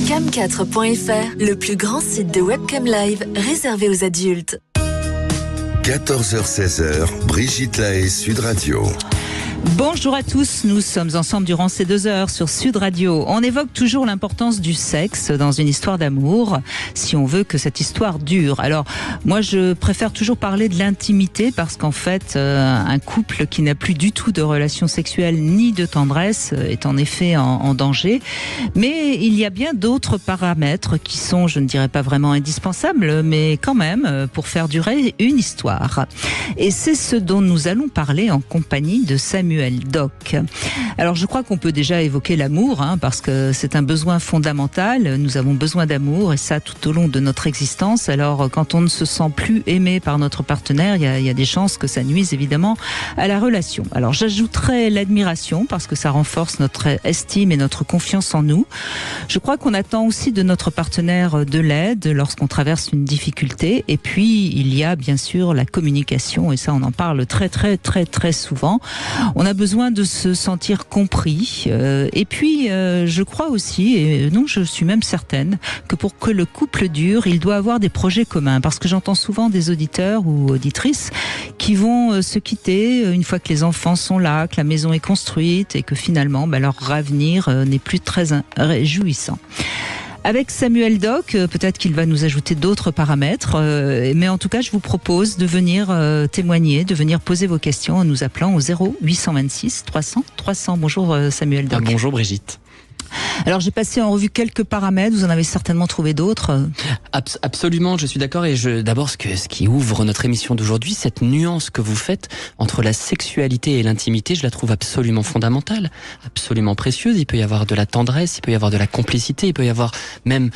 Cam4.fr, le plus grand site de webcam live réservé aux adultes. 14h-16h, Brigitte Lahaie, Sud Radio. Bonjour à tous, nous sommes ensemble durant ces 2 heures sur Sud Radio. On évoque toujours l'importance du sexe dans une histoire d'amour, si on veut que cette histoire dure. Alors, moi je préfère toujours parler de l'intimité parce qu'en fait, un couple qui n'a plus du tout de relations sexuelles ni de tendresse est en effet en danger. Mais il y a bien d'autres paramètres qui sont, je ne dirais pas vraiment indispensables, mais quand même pour faire durer une histoire. Et c'est ce dont nous allons parler en compagnie de Samuel Doc. Alors je crois qu'on peut déjà évoquer l'amour, parce que c'est un besoin fondamental. Nous avons besoin d'amour et ça tout au long de notre existence. Alors quand on ne se sent plus aimé par notre partenaire, il y a des chances que ça nuise évidemment à la relation. Alors j'ajouterais l'admiration parce que ça renforce notre estime et notre confiance en nous. Je crois qu'on attend aussi de notre partenaire de l'aide lorsqu'on traverse une difficulté. Et puis il y a bien sûr la communication et ça on en parle très souvent. On a besoin de se sentir compris. Et puis, je crois aussi, et non, je suis même certaine, que pour que le couple dure, il doit avoir des projets communs. Parce que j'entends souvent des auditeurs ou auditrices qui vont se quitter une fois que les enfants sont là, que la maison est construite et que finalement, leur avenir n'est plus très réjouissant. Avec Samuel Doc, peut-être qu'il va nous ajouter d'autres paramètres, mais en tout cas, je vous propose de venir témoigner, de venir poser vos questions en nous appelant au 0826 300 300. Bonjour Samuel Doc. Bonjour Brigitte. Alors j'ai passé en revue quelques paramètres, vous en avez certainement trouvé d'autres. Absolument, je suis d'accord et d'abord ce qui ouvre notre émission d'aujourd'hui, cette nuance que vous faites entre la sexualité et l'intimité, je la trouve absolument fondamentale, absolument précieuse. Il peut y avoir de la tendresse, il peut y avoir de la complicité, il peut y avoir même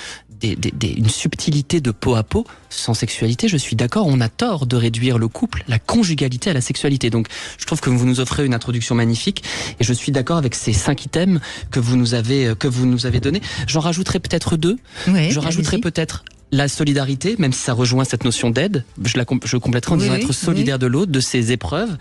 une subtilité de peau à peau sans sexualité. Je suis d'accord, on a tort de réduire le couple, la conjugalité à la sexualité. Donc je trouve que vous nous offrez une introduction magnifique et je suis d'accord avec ces 5 items que vous nous avez donnés. J'en rajouterai peut-être 2. Oui, je rajouterai peut-être la solidarité, même si ça rejoint cette notion d'aide. Je compléterai en disant être solidaire de l'autre, de ses épreuves.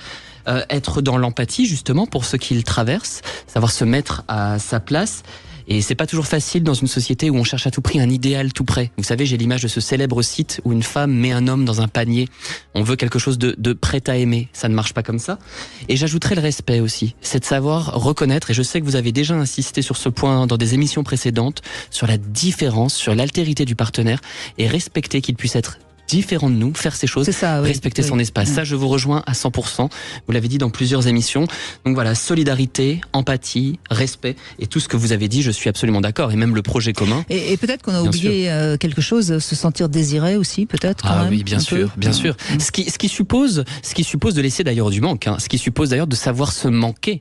Être dans l'empathie justement pour ce qu'il traverse, savoir se mettre à sa place. Et c'est pas toujours facile dans une société où on cherche à tout prix un idéal tout près. Vous savez, j'ai l'image de ce célèbre site où une femme met un homme dans un panier. On veut quelque chose de prêt à aimer. Ça ne marche pas comme ça. Et j'ajouterai le respect aussi. C'est de savoir reconnaître, et je sais que vous avez déjà insisté sur ce point dans des émissions précédentes, sur la différence, sur l'altérité du partenaire et respecter qu'il puisse être différent de nous, faire ses choses, respecter son espace. Ça, je vous rejoins à 100%. Vous l'avez dit dans plusieurs émissions. Donc voilà, solidarité, empathie, respect et tout ce que vous avez dit, je suis absolument d'accord. Et même le projet commun. Et peut-être qu'on a oublié quelque chose, se sentir désiré aussi, peut-être. Quand même, oui, bien sûr. Ce qui suppose de laisser d'ailleurs du manque. Ce qui suppose d'ailleurs de savoir se manquer.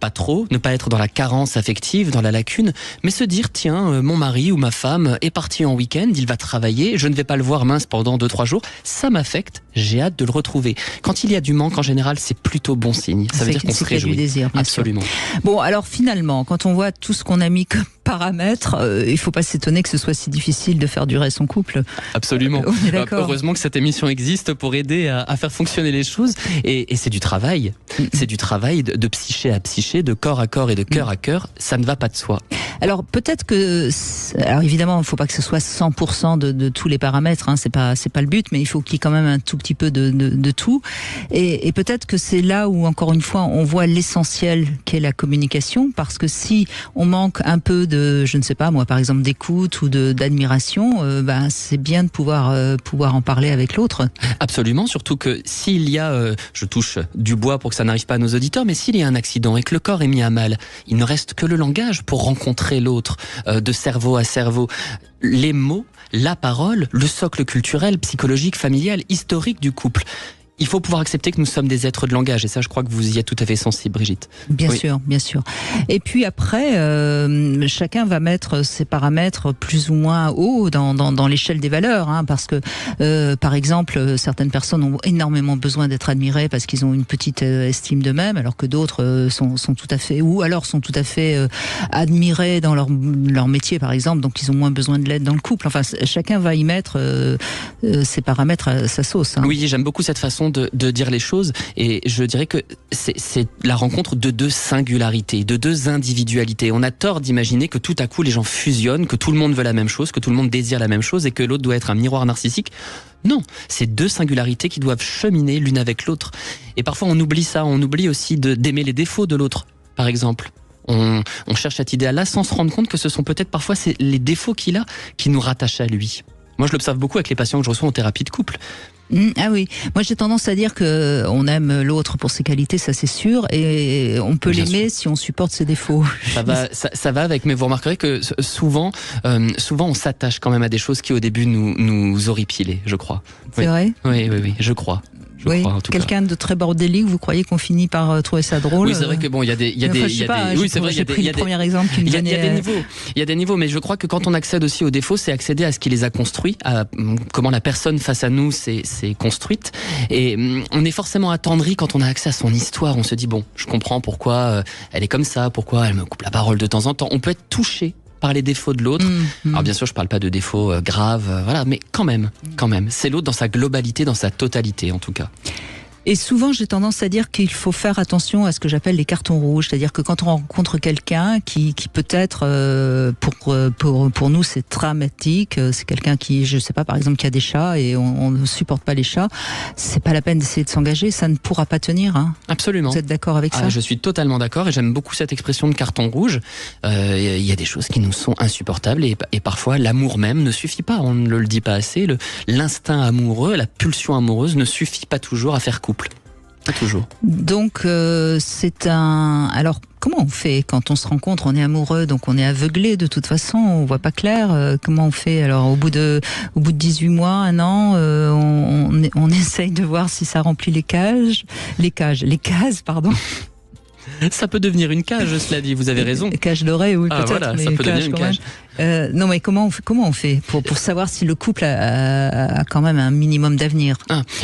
Pas trop, ne pas être dans la carence affective, dans la lacune, mais se dire tiens, mon mari ou ma femme est parti en week-end, il va travailler, je ne vais pas le voir mince pendant 2-3 jours, ça m'affecte, j'ai hâte de le retrouver. Quand il y a du manque en général, c'est plutôt bon signe. Ça veut dire qu'on se réjouit. Du désir, absolument. Sûr. Bon, alors finalement, quand on voit tout ce qu'on a mis comme paramètres, il faut pas s'étonner que ce soit si difficile de faire durer son couple. Absolument. Heureusement que cette émission existe pour aider à faire fonctionner les choses. Et c'est du travail. C'est du travail de psyché à psyché, de corps à corps et de cœur à cœur. Ça ne va pas de soi. Alors peut-être que, alors évidemment, il ne faut pas que ce soit 100% de tous les paramètres. C'est pas le but, mais il faut qu'il y ait quand même un tout petit peu de tout. Et peut-être que c'est là où, encore une fois, on voit l'essentiel qu'est la communication, parce que si on manque un peu de, je ne sais pas moi, par exemple d'écoute ou d'admiration, c'est bien de pouvoir en parler avec l'autre. Absolument, surtout que s'il y a, je touche du bois pour que ça n'arrive pas à nos auditeurs, mais s'il y a un accident et que le corps est mis à mal, il ne reste que le langage pour rencontrer l'autre, de cerveau à cerveau. Les mots, la parole, le socle culturel, psychologique, familial, historique du couple. Il faut pouvoir accepter que nous sommes des êtres de langage, et ça, je crois que vous y êtes tout à fait sensible, Brigitte. Bien sûr. Et puis après, chacun va mettre ses paramètres plus ou moins haut dans l'échelle des valeurs, parce que, par exemple, certaines personnes ont énormément besoin d'être admirées parce qu'ils ont une petite estime d'eux-mêmes, alors que d'autres sont tout à fait, ou alors sont tout à fait admirés dans leur métier, par exemple, donc ils ont moins besoin de l'aide dans le couple. Enfin, chacun va y mettre ses paramètres à sa sauce. Oui, j'aime beaucoup cette façon façon de dire les choses, et je dirais que c'est la rencontre de deux singularités, de deux individualités. On a tort d'imaginer que tout à coup les gens fusionnent, que tout le monde veut la même chose, que tout le monde désire la même chose et que l'autre doit être un miroir narcissique. Non, c'est deux singularités qui doivent cheminer l'une avec l'autre. Et parfois on oublie ça, on oublie aussi d'aimer les défauts de l'autre, par exemple. On cherche cet idéal-là sans se rendre compte que ce sont peut-être parfois les défauts qu'il a qui nous rattachent à lui. Moi, je l'observe beaucoup avec les patients que je reçois en thérapie de couple. Ah oui, moi j'ai tendance à dire que on aime l'autre pour ses qualités, ça c'est sûr, et on peut l'aimer si on supporte ses défauts. Ça va avec, mais vous remarquerez que souvent on s'attache quand même à des choses qui au début nous horripilaient, je crois. C'est vrai ? Oui, je crois. Oui, quelqu'un de très bordélique, vous croyez qu'on finit par trouver ça drôle? Oui, c'est vrai que bon, il y a des, oui, c'est vrai, j'ai pris le premier exemple qui me donnait. Il y a des niveaux, mais je crois que quand on accède aussi aux défauts, c'est accéder à ce qui les a construits, à comment la personne face à nous s'est construite, et on est forcément attendri quand on a accès à son histoire. On se dit bon, je comprends pourquoi elle est comme ça, pourquoi elle me coupe la parole de temps en temps. On peut être touché par les défauts de l'autre. Alors bien sûr, je parle pas de défauts graves, voilà, mais quand même, c'est l'autre dans sa globalité, dans sa totalité en tout cas. Et souvent, j'ai tendance à dire qu'il faut faire attention à ce que j'appelle les cartons rouges, c'est-à-dire que quand on rencontre quelqu'un qui peut-être pour nous c'est dramatique, c'est quelqu'un qui, je sais pas, par exemple, qui a des chats et on ne supporte pas les chats, c'est pas la peine d'essayer de s'engager, ça ne pourra pas tenir. Hein. Absolument. Vous êtes d'accord avec ça ? Je suis totalement d'accord et j'aime beaucoup cette expression de carton rouge. Il y a des choses qui nous sont insupportables et parfois l'amour même ne suffit pas. On ne le dit pas assez. L'instinct amoureux, la pulsion amoureuse ne suffit pas toujours à faire couple. Pas toujours. Donc c'est un. Alors comment on fait quand on se rencontre? On est amoureux, donc on est aveuglé de toute façon, on voit pas clair. Comment on fait? Alors au bout de 18 mois, un an, on essaye de voir si ça remplit les cases, pardon. Ça peut devenir une cage, cela dit, vous avez raison. Cage dorée, oui, peut-être. Voilà, ça peut devenir une cage. Non, mais comment on fait pour savoir si le couple a quand même un minimum d'avenir?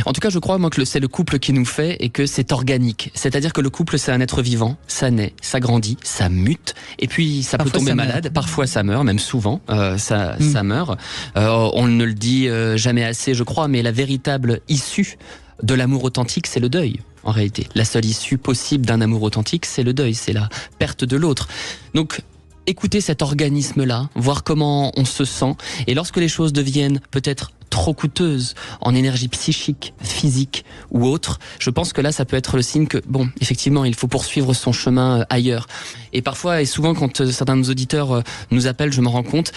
En tout cas, je crois moi que c'est le couple qui nous fait et que c'est organique. C'est-à-dire que le couple, c'est un être vivant, ça naît, ça grandit, ça mute, et puis ça peut tomber malade. Parfois, ça meurt, même souvent, ça meurt. On ne le dit jamais assez, je crois, mais la véritable issue de l'amour authentique, c'est le deuil. En réalité, la seule issue possible d'un amour authentique, c'est le deuil, c'est la perte de l'autre. Donc, écoutez cet organisme-là, voir comment on se sent, et lorsque les choses deviennent peut-être trop coûteuses en énergie psychique, physique ou autre, je pense que là, ça peut être le signe que, bon, effectivement, il faut poursuivre son chemin ailleurs. Et parfois, et souvent, quand certains de nos auditeurs nous appellent, je m'en rends compte,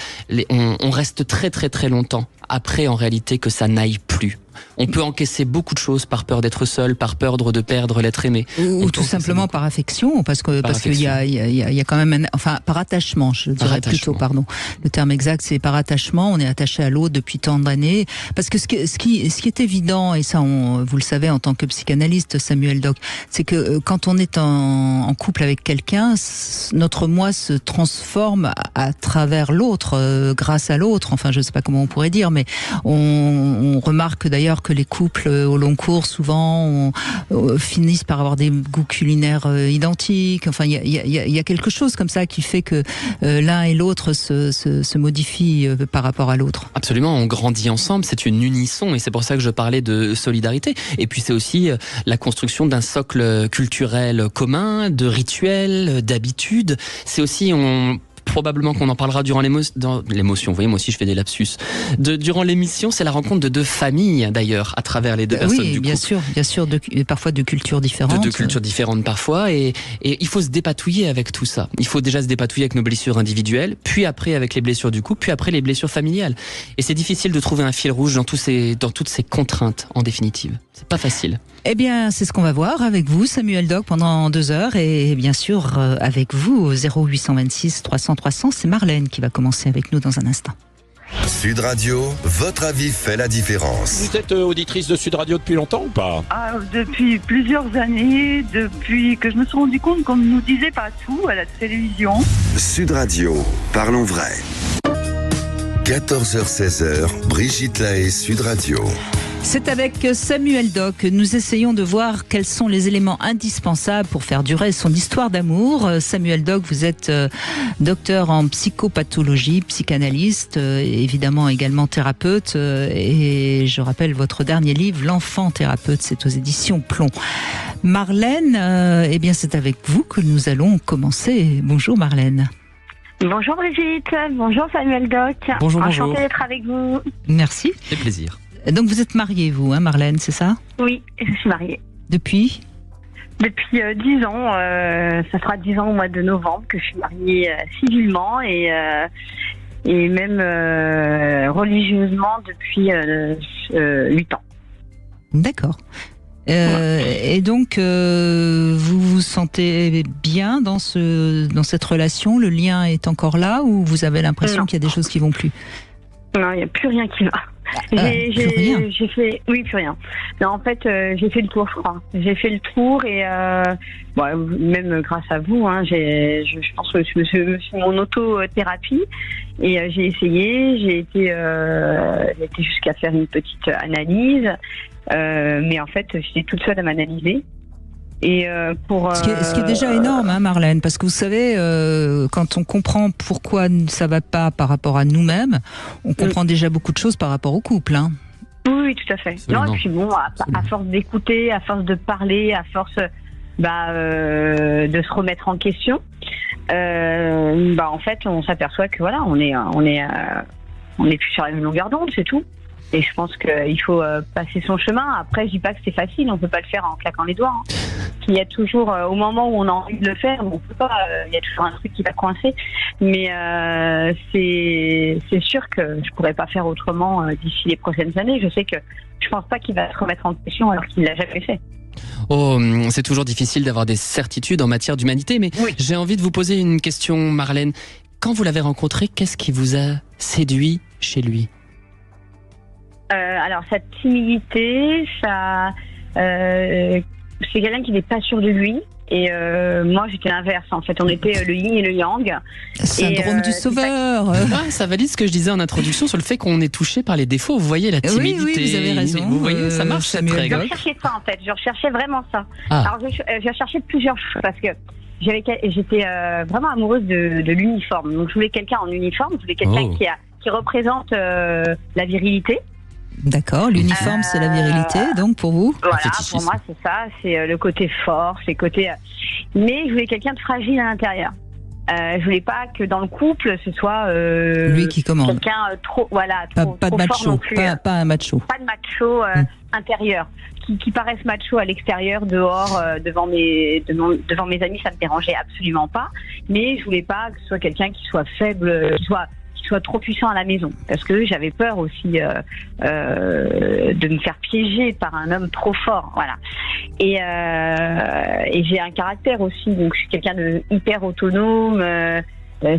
on reste très très très longtemps après, en réalité, que ça n'aille plus. On peut encaisser beaucoup de choses par peur d'être seul, par peur de perdre l'être aimé. Ou tout simplement par affection, parce qu'il y a quand même par attachement, je dirais plutôt, pardon. Le terme exact, c'est par attachement. On est attaché à l'autre depuis tant d'années. Parce que ce qui est évident, et ça, vous le savez en tant que psychanalyste, Samuel Doc, c'est que quand on est en couple avec quelqu'un, notre moi se transforme à travers l'autre, grâce à l'autre. Enfin, je sais pas comment on pourrait dire, mais on remarque d'ailleurs que les couples au long cours souvent finissent par avoir des goûts culinaires identiques. Enfin, il y a quelque chose comme ça qui fait que l'un et l'autre se modifient par rapport à l'autre. Absolument, on grandit ensemble, c'est une unisson et c'est pour ça que je parlais de solidarité. Et puis c'est aussi la construction d'un socle culturel commun, de rituels, d'habitudes. C'est aussi probablement qu'on en parlera durant l'émotion. Vous voyez, moi aussi je fais des lapsus. Durant l'émission, c'est la rencontre de deux familles d'ailleurs, à travers les deux personnes du couple. Oui, bien sûr, parfois de cultures différentes. De cultures différentes parfois, et il faut se dépatouiller avec tout ça. Il faut déjà se dépatouiller avec nos blessures individuelles, puis après avec les blessures du couple, puis après les blessures familiales. Et c'est difficile de trouver un fil rouge dans toutes ces contraintes, en définitive. C'est pas facile. Eh bien, c'est ce qu'on va voir avec vous, Samuel Doc, pendant 2 heures, et bien sûr avec vous au 0826 300 300. C'est Marlène qui va commencer avec nous dans un instant. Sud Radio, votre avis fait la différence. Vous êtes auditrice de Sud Radio depuis longtemps ou pas? Depuis plusieurs années, depuis que je me suis rendu compte qu'on ne nous disait pas tout à la télévision. Sud Radio, parlons vrai. 14h-16h, Brigitte Lahaie, Sud Radio. C'est avec Samuel Doc que nous essayons de voir quels sont les éléments indispensables pour faire durer son histoire d'amour. Samuel Doc, vous êtes docteur en psychopathologie, psychanalyste, évidemment également thérapeute. Et je rappelle votre dernier livre, L'enfant thérapeute, c'est aux éditions Plomb. Marlène, eh bien c'est avec vous que nous allons commencer. Bonjour Marlène. Bonjour Brigitte, bonjour Samuel Doc. Bonjour, Enchantée bonjour. d'être avec vous. Merci. C'est plaisir. Donc vous êtes mariée, vous, hein, Marlène, c'est ça? Oui, je suis mariée. Depuis 10 ans, ça fera 10 ans au mois de novembre que je suis mariée civilement et même religieusement depuis 8 ans. D'accord. Et donc, vous vous sentez bien dans cette relation? Le lien est encore là ou vous avez l'impression Non. qu'il y a des choses qui vont plus? Non, il n'y a plus rien qui va. Plus rien. Oui, plus rien. Non, en fait, j'ai fait le tour, je crois. J'ai fait le tour et même grâce à vous, hein, je pense que c'est mon auto-thérapie et j'ai essayé. J'ai été jusqu'à faire une petite analyse, mais en fait, j'étais toute seule à m'analyser. Et Ce qui est déjà énorme, hein, Marlène, parce que vous savez, quand on comprend pourquoi ça va pas par rapport à nous-mêmes, on comprend déjà beaucoup de choses par rapport au couple. Hein. Oui, tout à fait. Absolument. Non, et puis bon, à force d'écouter, à force de parler, à force de se remettre en question, en fait, on s'aperçoit que voilà, on est plus sur la même longueur d'onde, c'est tout. Et je pense qu'il faut passer son chemin. Après, je dis pas que c'est facile, on peut pas le faire en claquant les doigts. Hein. Il y a toujours, au moment où on a envie de le faire, on peut pas. Il y a toujours un truc qui va coincer. Mais c'est sûr que je pourrais pas faire autrement d'ici les prochaines années. Je pense pas qu'il va se remettre en question alors qu'il l'a jamais fait. Oh, c'est toujours difficile d'avoir des certitudes en matière d'humanité, mais Oui. j'ai envie de vous poser une question, Marlène. Quand vous l'avez rencontré, qu'est-ce qui vous a séduit chez lui? Alors, sa timidité, c'est quelqu'un qui n'est pas sûr de lui. Et moi, j'étais l'inverse. En fait, on était le yin et le yang. Syndrome du sauveur. Ah, ça valide ce que je disais en introduction sur le fait qu'on est touché par les défauts. Vous voyez la timidité. Oui, vous avez raison. Vous voyez, ça marche cette Samuel règle. Je recherchais ça, en fait. Je recherchais vraiment ça. Ah. Alors, je cherchais plusieurs choses parce que j'étais vraiment amoureuse de l'uniforme. Donc, je voulais quelqu'un en uniforme. Je voulais quelqu'un qui représente la virilité. D'accord, l'uniforme c'est la virilité, donc pour vous? Voilà, fétichisme. pour moi c'est ça, c'est le côté fort, c'est le côté. Mais je voulais quelqu'un de fragile à l'intérieur. Je voulais pas que dans le couple ce soit Lui qui commande. quelqu'un trop Pas de trop fort macho, non plus. pas un macho. Pas de macho intérieur, qui paraissent macho à l'extérieur, dehors, devant mes amis, ça me dérangeait absolument pas. Mais je voulais pas que ce soit quelqu'un qui soit faible, qui soit trop puissant à la maison, parce que j'avais peur aussi de me faire piéger par un homme trop fort, voilà. Et j'ai un caractère aussi, donc je suis quelqu'un de hyper autonome.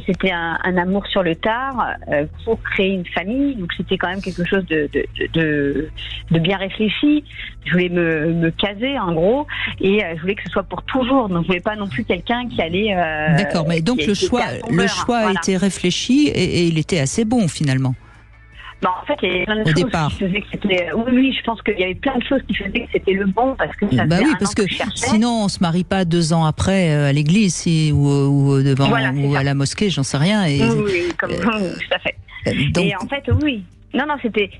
C'était un amour sur le tard pour créer une famille, donc c'était quand même quelque chose de bien réfléchi. Je voulais me caser en gros, et je voulais que ce soit pour toujours, donc je voulais pas non plus quelqu'un qui allait. D'accord, mais donc le choix a été réfléchi et il était assez bon finalement. En fait, il y avait plein de Au choses départ. qui faisaient que c'était. Oui, je pense qu'il y avait plein de choses qui faisaient que c'était le bon, parce que ça faisait oui, un parce an que je cherchais. sinon on se marie pas 2 ans après à l'église ou devant Voilà, c'est ou ça. à la mosquée, j'en sais rien. Et, Oui, comme tout à fait. donc, Et en fait, oui. Non, c'était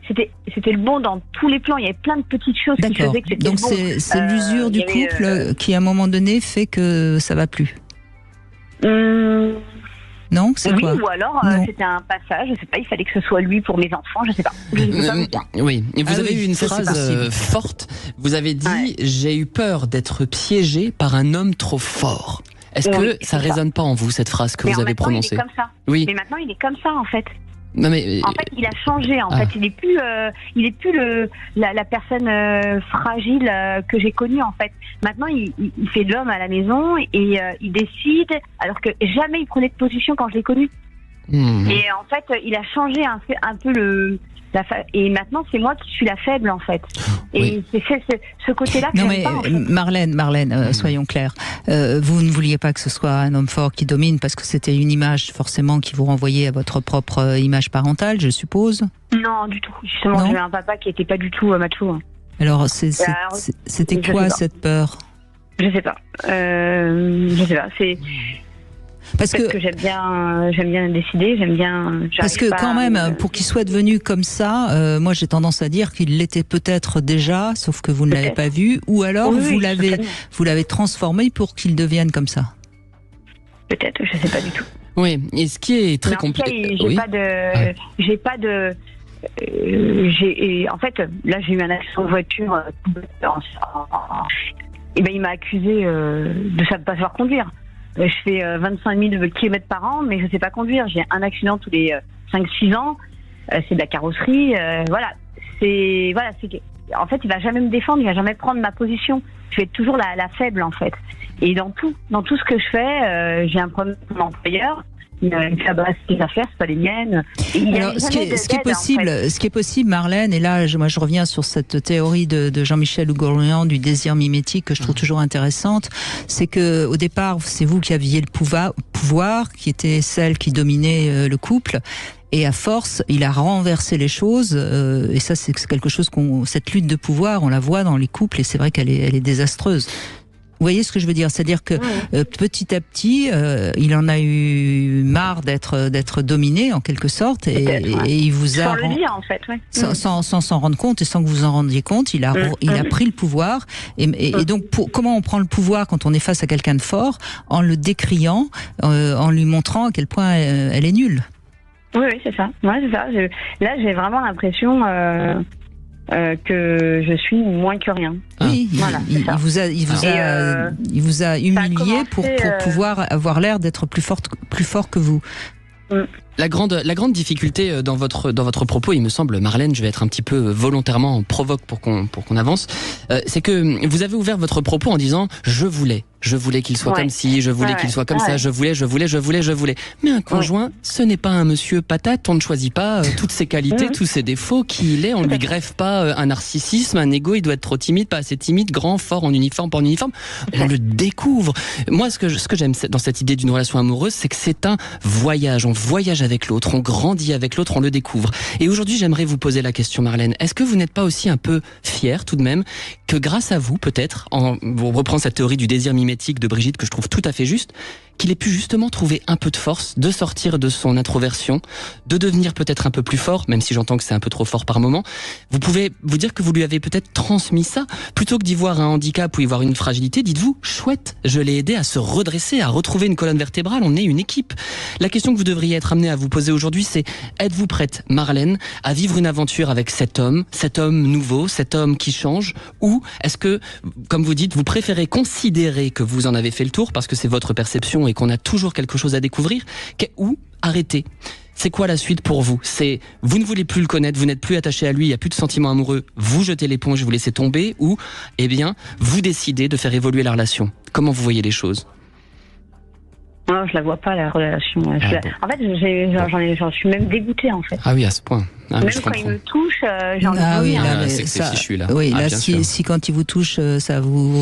le bon dans tous les plans. Il y avait plein de petites choses qui d'accord. faisaient que c'était Donc le bon. c'est l'usure du il y avait, couple qui à un moment donné fait que ça va plus. Non, c'est oui, quoi? ou alors Non. c'était un passage, je sais pas, il fallait que ce soit lui pour mes enfants, je sais pas. Je sais pas vous dire. Oui, et vous Ah avez oui, eu une ça, c'est phrase possible. forte. Vous avez dit Ouais. j'ai eu peur d'être piégé par un homme trop fort. Est-ce Oui, que c'est ça ça. résonne pas en vous cette phrase que Mais vous avez maintenant, prononcée? il est comme ça. Oui. Mais maintenant, il est comme ça, en fait. Non mais En fait, il a changé. En Ah. fait, il est plus la personne fragile que j'ai connue. En fait, maintenant, il fait de l'homme à la maison et il décide, alors que jamais il prenait de position quand je l'ai connu. Hmm. Et en fait, il a changé un peu et maintenant c'est moi qui suis la faible en fait. Et c'est ce côté-là que non j'aime mais pas, en fait. Marlène, soyons clairs. Vous ne vouliez pas que ce soit un homme fort qui domine parce que c'était une image forcément qui vous renvoyait à votre propre image parentale, je suppose. Non, du tout. Justement, j'avais un papa qui était pas du tout macho. Alors c'était quoi cette peur? Je sais pas. C'est parce que j'aime bien décider, Parce que quand même, pour qu'il soit devenu comme ça, moi j'ai tendance à dire qu'il l'était peut-être déjà, sauf que vous ne l'avez pas vu, ou alors vous l'avez transformé pour qu'il devienne comme ça. Peut-être, je sais pas du tout. Oui, et ce qui est très compliqué. En fait, là j'ai eu un accident de voiture. Et ben il m'a accusé de ne pas savoir conduire. Je fais 25 000 km par an, mais je ne sais pas conduire. J'ai un accident tous les 5-6 ans. C'est de la carrosserie. En fait, il va jamais me défendre, il va jamais prendre ma position. Je vais être toujours la faible, en fait. Et dans tout ce que je fais, j'ai un problème avec mon employeur. Il me fait ses affaires, c'est pas les miennes. Alors, ce qui est possible, Marlène, et là, je reviens sur cette théorie de Jean-Michel Hougourian du désir mimétique que je trouve toujours intéressante, c'est que au départ, c'est vous qui aviez le pouvoir, qui était celle qui dominait le couple. Et à force, il a renversé les choses, et ça, c'est quelque chose cette lutte de pouvoir, on la voit dans les couples, et c'est vrai qu'elle est désastreuse. Vous voyez ce que je veux dire? C'est-à-dire que petit à petit, il en a eu marre d'être dominé en quelque sorte, et il vous a sans le dire en fait, sans s'en rendre compte et sans que vous en rendiez compte, il a pris le pouvoir. Et donc, comment on prend le pouvoir quand on est face à quelqu'un de fort? En le décriant, en lui montrant à quel point elle est nulle. Oui, c'est ça. Ouais, c'est ça. Là, j'ai vraiment l'impression que je suis moins que rien. Oui, voilà, il vous a humilié pour pouvoir avoir l'air d'être plus fort que vous. La grande difficulté dans votre propos, il me semble, Marlène, je vais être un petit peu volontairement provoque pour qu'on avance, c'est que vous avez ouvert votre propos en disant je voulais qu'il soit comme ci, je voulais qu'il soit comme ça, je voulais. Mais un conjoint, ce n'est pas un monsieur patate, on ne choisit pas toutes ses qualités, tous ses défauts, qui il est, on ne lui greffe pas un narcissisme, un ego, il doit être trop timide, pas assez timide, grand, fort, en uniforme, pas en uniforme. On le découvre. Moi, ce que j'aime dans cette idée d'une relation amoureuse, c'est que c'est un voyage. On voyage avec l'autre, on grandit avec l'autre, on le découvre. Et aujourd'hui, j'aimerais vous poser la question, Marlène. Est-ce que vous n'êtes pas aussi un peu fière, tout de même, que grâce à vous, peut-être, vous reprend cette théorie du désir mimétique de Brigitte que je trouve tout à fait juste, qu'il ait pu justement trouver un peu de force, de sortir de son introversion, de devenir peut-être un peu plus fort, même si j'entends que c'est un peu trop fort par moment. Vous pouvez vous dire que vous lui avez peut-être transmis ça, plutôt que d'y voir un handicap ou y voir une fragilité, dites-vous, chouette, je l'ai aidé à se redresser, à retrouver une colonne vertébrale, on est une équipe. La question que vous devriez être amenée à vous poser aujourd'hui, c'est, êtes-vous prête, Marlène, à vivre une aventure avec cet homme nouveau, cet homme qui change, ou est-ce que, comme vous dites, vous préférez considérer que vous en avez fait le tour, parce que c'est votre perception et qu'on a toujours quelque chose à découvrir, ou arrêter? C'est quoi la suite pour vous? C'est, vous ne voulez plus le connaître, vous n'êtes plus attaché à lui, il n'y a plus de sentiments amoureux, vous jetez l'éponge, vous laissez tomber, ou, eh bien, vous décidez de faire évoluer la relation? Comment vous voyez les choses? Non, je la vois pas, la relation. En fait, j'en suis même dégoûtée, en fait. Ah oui, à ce point. Même quand il me touche, j'ai envie de vomir. C'est fichu, là. Oui, là, si quand il vous touche, ça vous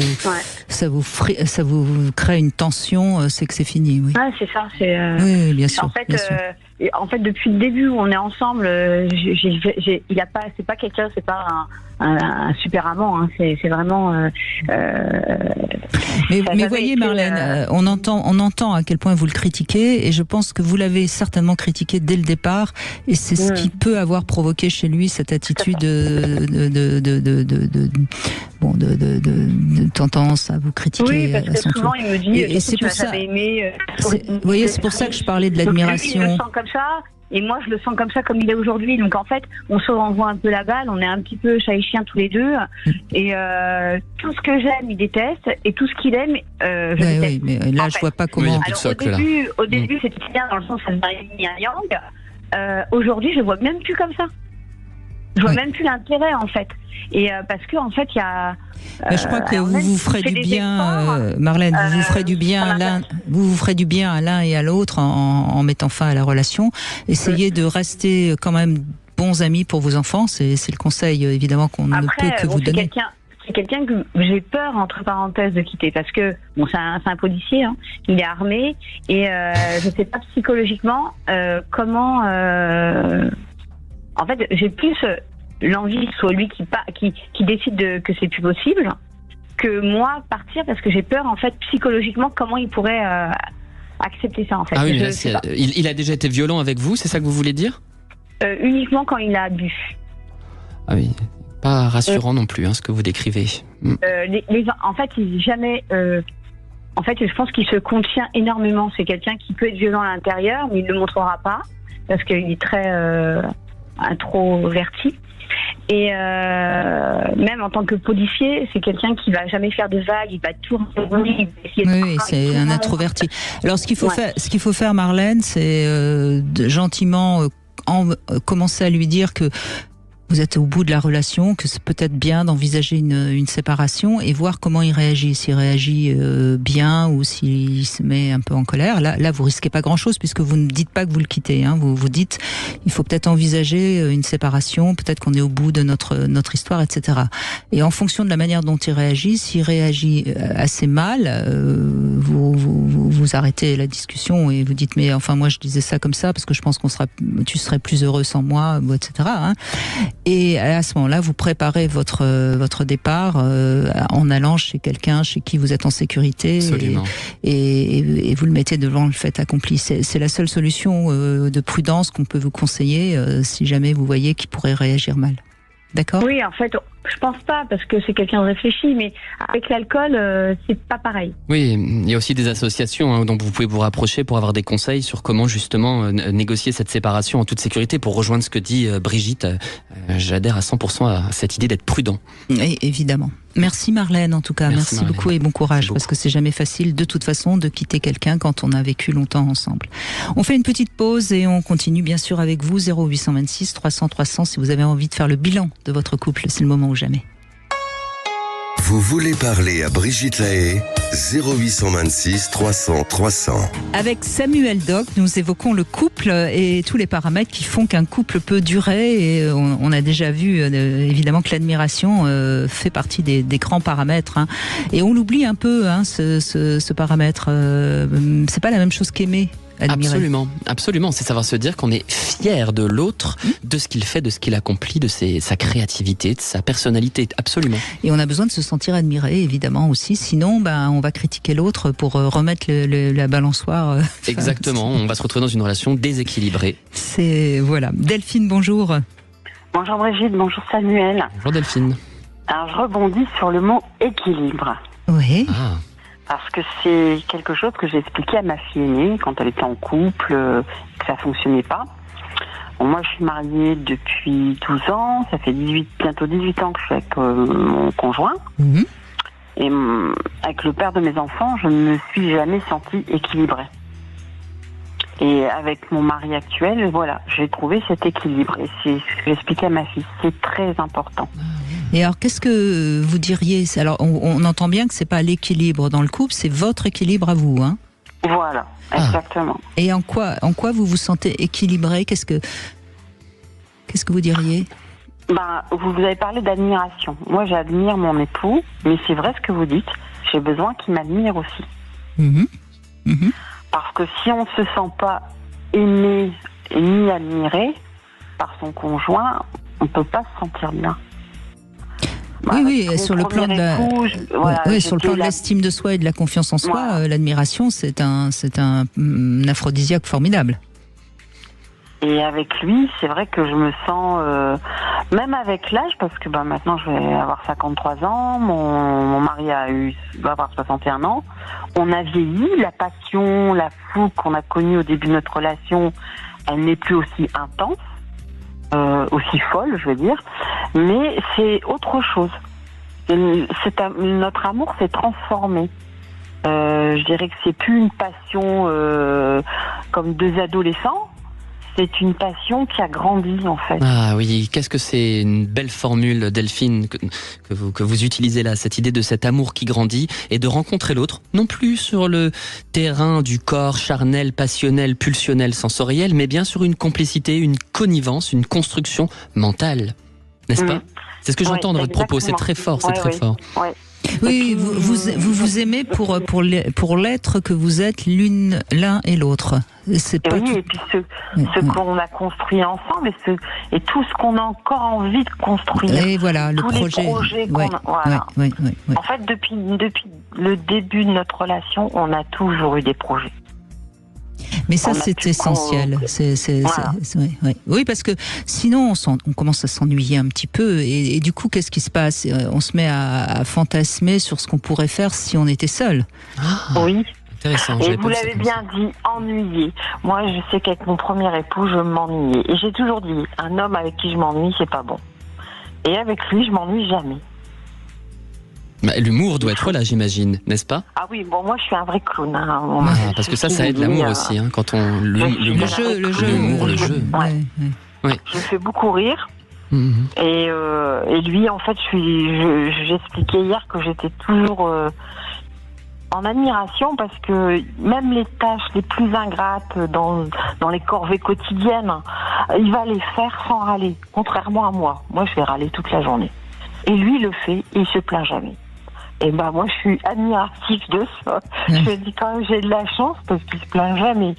crée une tension, c'est que c'est fini. Oui. Ah, c'est ça. Oui, bien sûr. En fait, depuis le début où on est ensemble, c'est pas quelqu'un, c'est pas un super amant. Hein, c'est vraiment. Mais voyez, Marlène, on entend à quel point vous le critiquez, et je pense que vous l'avez certainement critiqué dès le départ, et c'est ce qui peut avoir provoqué chez lui cette attitude de tendance à vous critiquer. Oui, parce que souvent il me dit et c'est pour ça. Vous voyez, c'est pour ça que je parlais de l'admiration. Lui, il le sent comme ça. Et moi, je le sens comme ça, comme il est aujourd'hui. Donc, en fait, on se renvoie un peu la balle. On est un petit peu chat et chien tous les deux. Et tout ce que j'aime, il déteste. Et tout ce qu'il aime, je déteste. Oui, mais là, je vois pas comment... Au début, c'était bien dans le sens, ça se marie yin yang. Aujourd'hui, je vois même plus comme ça. Je vois même plus l'intérêt, en fait. Et parce que, en fait, il y a... je crois que vous ferez du bien, Marlène, vous ferez du bien à l'un et à l'autre en mettant fin à la relation. Essayez de rester quand même bons amis pour vos enfants. C'est le conseil évidemment qu'on ne peut que vous donner. C'est quelqu'un que j'ai peur, entre parenthèses, de quitter, parce que bon, c'est un policier, hein, il est armé, et je sais pas psychologiquement comment. En fait, j'ai plus l'envie que ce soit lui qui décide que c'est plus possible, que moi partir, parce que j'ai peur, en fait, psychologiquement, comment il pourrait accepter ça, en fait. Ah oui, il a déjà été violent avec vous, c'est ça que vous voulez dire ? Uniquement quand il a bu. Ah oui. Pas rassurant non plus, ce que vous décrivez. En fait, en fait, je pense qu'il se contient énormément. C'est quelqu'un qui peut être violent à l'intérieur, mais il ne le montrera pas parce qu'il est très introverti. Et même en tant que policier, c'est quelqu'un qui va jamais faire de vagues, il va tout raconter. Oui, c'est un introverti. Alors, ce qu'il faut faire, Marlène, c'est gentiment commencer à lui dire que vous êtes au bout de la relation, que c'est peut-être bien d'envisager une séparation et voir comment il réagit. S'il réagit bien ou s'il se met un peu en colère, là vous risquez pas grand-chose puisque vous ne dites pas que vous le quittez. Vous vous dites, il faut peut-être envisager une séparation, peut-être qu'on est au bout de notre histoire, etc. Et en fonction de la manière dont il réagit, s'il réagit assez mal, vous arrêtez la discussion et vous dites, mais enfin moi je disais ça comme ça parce que je pense tu serais plus heureux sans moi, etc. Et à ce moment-là, vous préparez votre départ en allant chez quelqu'un chez qui vous êtes en sécurité. Absolument. Et vous le mettez devant le fait accompli. C'est la seule solution de prudence qu'on peut vous conseiller si jamais vous voyez qu'il pourrait réagir mal. D'accord ? Oui, en fait, je pense pas parce que c'est quelqu'un de réfléchi, mais avec l'alcool, c'est pas pareil. Oui, il y a aussi des associations dont vous pouvez vous rapprocher pour avoir des conseils sur comment justement négocier cette séparation en toute sécurité. Pour rejoindre ce que dit Brigitte, j'adhère à 100% à cette idée d'être prudent. Et, évidemment. Merci Marlène en tout cas, merci beaucoup et bon courage parce que c'est jamais facile de toute façon de quitter quelqu'un quand on a vécu longtemps ensemble. On fait une petite pause et on continue bien sûr avec vous 0826 300 300 si vous avez envie de faire le bilan de votre couple, c'est le moment ou jamais. Vous voulez parler à Brigitte Lahaie 0826 300 300. Avec Samuel Doc, nous évoquons le couple et tous les paramètres qui font qu'un couple peut durer. Et on a déjà vu évidemment que l'admiration fait partie des grands paramètres. Et on l'oublie un peu, ce paramètre. C'est pas la même chose qu'aimer. Admirer. Absolument. C'est savoir se dire qu'on est fier de l'autre, de ce qu'il fait, de ce qu'il accomplit, de sa créativité, de sa personnalité. Absolument. Et on a besoin de se sentir admiré, évidemment aussi. Sinon, on va critiquer l'autre pour remettre la balançoire. Exactement. On va se retrouver dans une relation déséquilibrée. Voilà. Delphine, bonjour. Bonjour Brigitte, bonjour Samuel. Bonjour Delphine. Alors je rebondis sur le mot équilibre. Oui. Ah. Parce que c'est quelque chose que j'ai expliqué à ma fille aînée quand elle était en couple, que ça fonctionnait pas. Bon, moi, je suis mariée depuis 12 ans. Ça fait bientôt 18 ans que je suis avec mon conjoint. Mmh. Et avec le père de mes enfants, je ne me suis jamais sentie équilibrée. Et avec mon mari actuel, voilà, j'ai trouvé cet équilibre. Et c'est ce que j'ai expliqué à ma fille. C'est très important. Et alors, qu'est-ce que vous diriez ? Alors, on entend bien que c'est pas l'équilibre dans le couple, c'est votre équilibre à vous, hein ? Voilà, exactement. Et en quoi vous vous sentez équilibré ? Qu'est-ce que vous diriez ? Vous avez parlé d'admiration. Moi, j'admire mon époux, mais c'est vrai ce que vous dites. J'ai besoin qu'il m'admire aussi. Mmh. Mmh. Parce que si on ne se sent pas aimé ni admiré par son conjoint, on ne peut pas se sentir bien. Oui, sur le plan de sur le plan de l'estime de soi et de la confiance en soi, l'admiration, c'est un aphrodisiaque formidable. Et avec lui, c'est vrai que je me sens, même avec l'âge, parce que maintenant je vais avoir 53 ans, mon mari va avoir 61 ans, on a vieilli, la passion, la fougue qu'on a connue au début de notre relation, elle n'est plus aussi intense. Aussi folle, je veux dire, mais c'est autre chose. Notre amour s'est transformé. Je dirais que c'est plus une passion comme deux adolescents, c'est une passion qui a grandi en fait. Ah oui, qu'est-ce que c'est une belle formule, Delphine, que vous utilisez là, cette idée de cet amour qui grandit et de rencontrer l'autre, non plus sur le terrain du corps charnel, passionnel, pulsionnel, sensoriel, mais bien sur une complicité, une connivence, une construction mentale, n'est-ce pas ? C'est ce que j'entends dans votre propos, c'est très fort, c'est très fort. Ouais. Oui, vous aimez pour l'être que vous êtes l'un et l'autre. C'est pas oui, et puis ce qu'on a construit ensemble et tout ce qu'on a encore envie de construire. Et voilà, le tous projet. Les projets qu'on a, voilà. Ouais. En fait, depuis le début de notre relation, on a toujours eu des projets. Mais ça, c'est essentiel. Oui, parce que sinon, on commence à s'ennuyer un petit peu. Et du coup, qu'est-ce qui se passe ? On se met à fantasmer sur ce qu'on pourrait faire si on était seul. Oui. Intéressant. Et vous l'avez bien dit, ennuyé. Moi, je sais qu'avec mon premier époux, je m'ennuyais. Et j'ai toujours dit, un homme avec qui je m'ennuie, c'est pas bon. Et avec lui, je m'ennuie jamais. Bah, l'humour doit être là, j'imagine, n'est-ce pas ? Ah oui, bon, moi je suis un vrai clown. Parce que ça aide l'amour aussi, hein, quand on le jeu. Ouais. Je fais beaucoup rire. Et lui, en fait, j'expliquais hier que j'étais toujours en admiration parce que même les tâches les plus ingrates dans les corvées quotidiennes, il va les faire sans râler, contrairement à moi. Moi, je vais râler toute la journée. Et lui, il le fait et il se plaint jamais. Et moi, je suis admirative de ça. Je me dis quand même, j'ai de la chance parce qu'il se plaint jamais.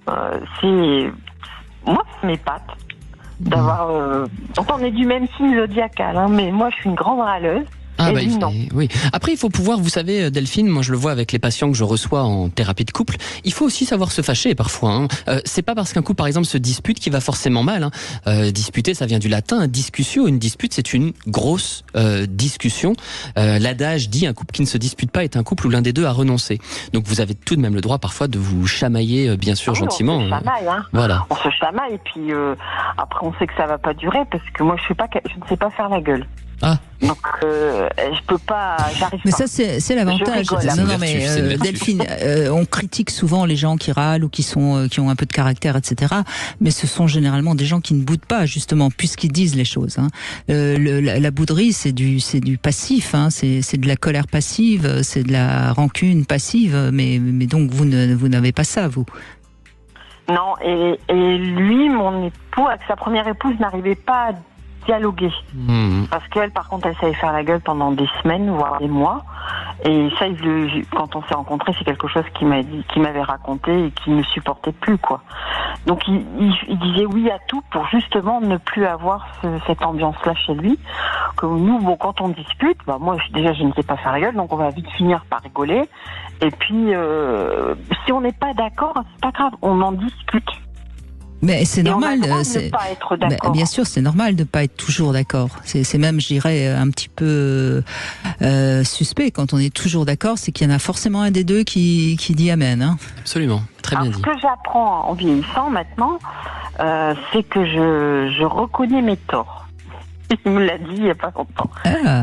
Moi, c'est mes pattes d'avoir. On est du même signe zodiacal, hein, mais moi, je suis une grande râleuse. Oui. Après, il faut pouvoir, vous savez, Delphine, moi je le vois avec les patients que je reçois en thérapie de couple, il faut aussi savoir se fâcher parfois. Hein. C'est pas parce qu'un couple, par exemple, se dispute qu'il va forcément mal. Hein. Disputer, ça vient du latin, discutio. Une dispute, c'est une grosse discussion. L'adage dit un couple qui ne se dispute pas est un couple où l'un des deux a renoncé. Donc vous avez tout de même le droit parfois de vous chamailler, bien sûr, gentiment. On se chamaille, hein. Voilà. On se chamaille et puis après on sait que ça va pas durer parce que moi je ne sais pas faire la gueule. Donc je peux pas, j'arrive mais pas. Ça c'est l'avantage. Mais Delphine, on critique souvent les gens qui râlent ou qui ont un peu de caractère, etc. Mais ce sont généralement des gens qui ne boudent pas justement, puisqu'ils disent les choses. Hein. La bouderie, c'est du passif. Hein. C'est de la colère passive, c'est de la rancune passive. Mais donc vous n'avez pas ça, vous. Non. Et lui, mon époux, avec sa première épouse, n'arrivait pas à dialoguer. Parce qu'elle, par contre, elle savait faire la gueule pendant des semaines, voire des mois. Et ça, quand on s'est rencontrés, c'est quelque chose qu'il m'avait raconté et qu'il ne supportait plus, quoi. Donc, il disait oui à tout pour justement ne plus avoir cette ambiance-là chez lui. Comme nous, quand on dispute, moi, déjà, je ne sais pas faire la gueule, donc on va vite finir par rigoler. Et puis, si on n'est pas d'accord, c'est pas grave, on en discute. Mais c'est normal. On a le droit de ne pas être d'accord. Bien sûr, c'est normal de ne pas être toujours d'accord. C'est même, je dirais, un petit peu suspect. Quand on est toujours d'accord, c'est qu'il y en a forcément un des deux qui dit amen. Hein. Absolument, très bien dit. Ce que j'apprends en vieillissant maintenant, c'est que je reconnais mes torts. Il me l'a dit il n'y a pas longtemps. Quand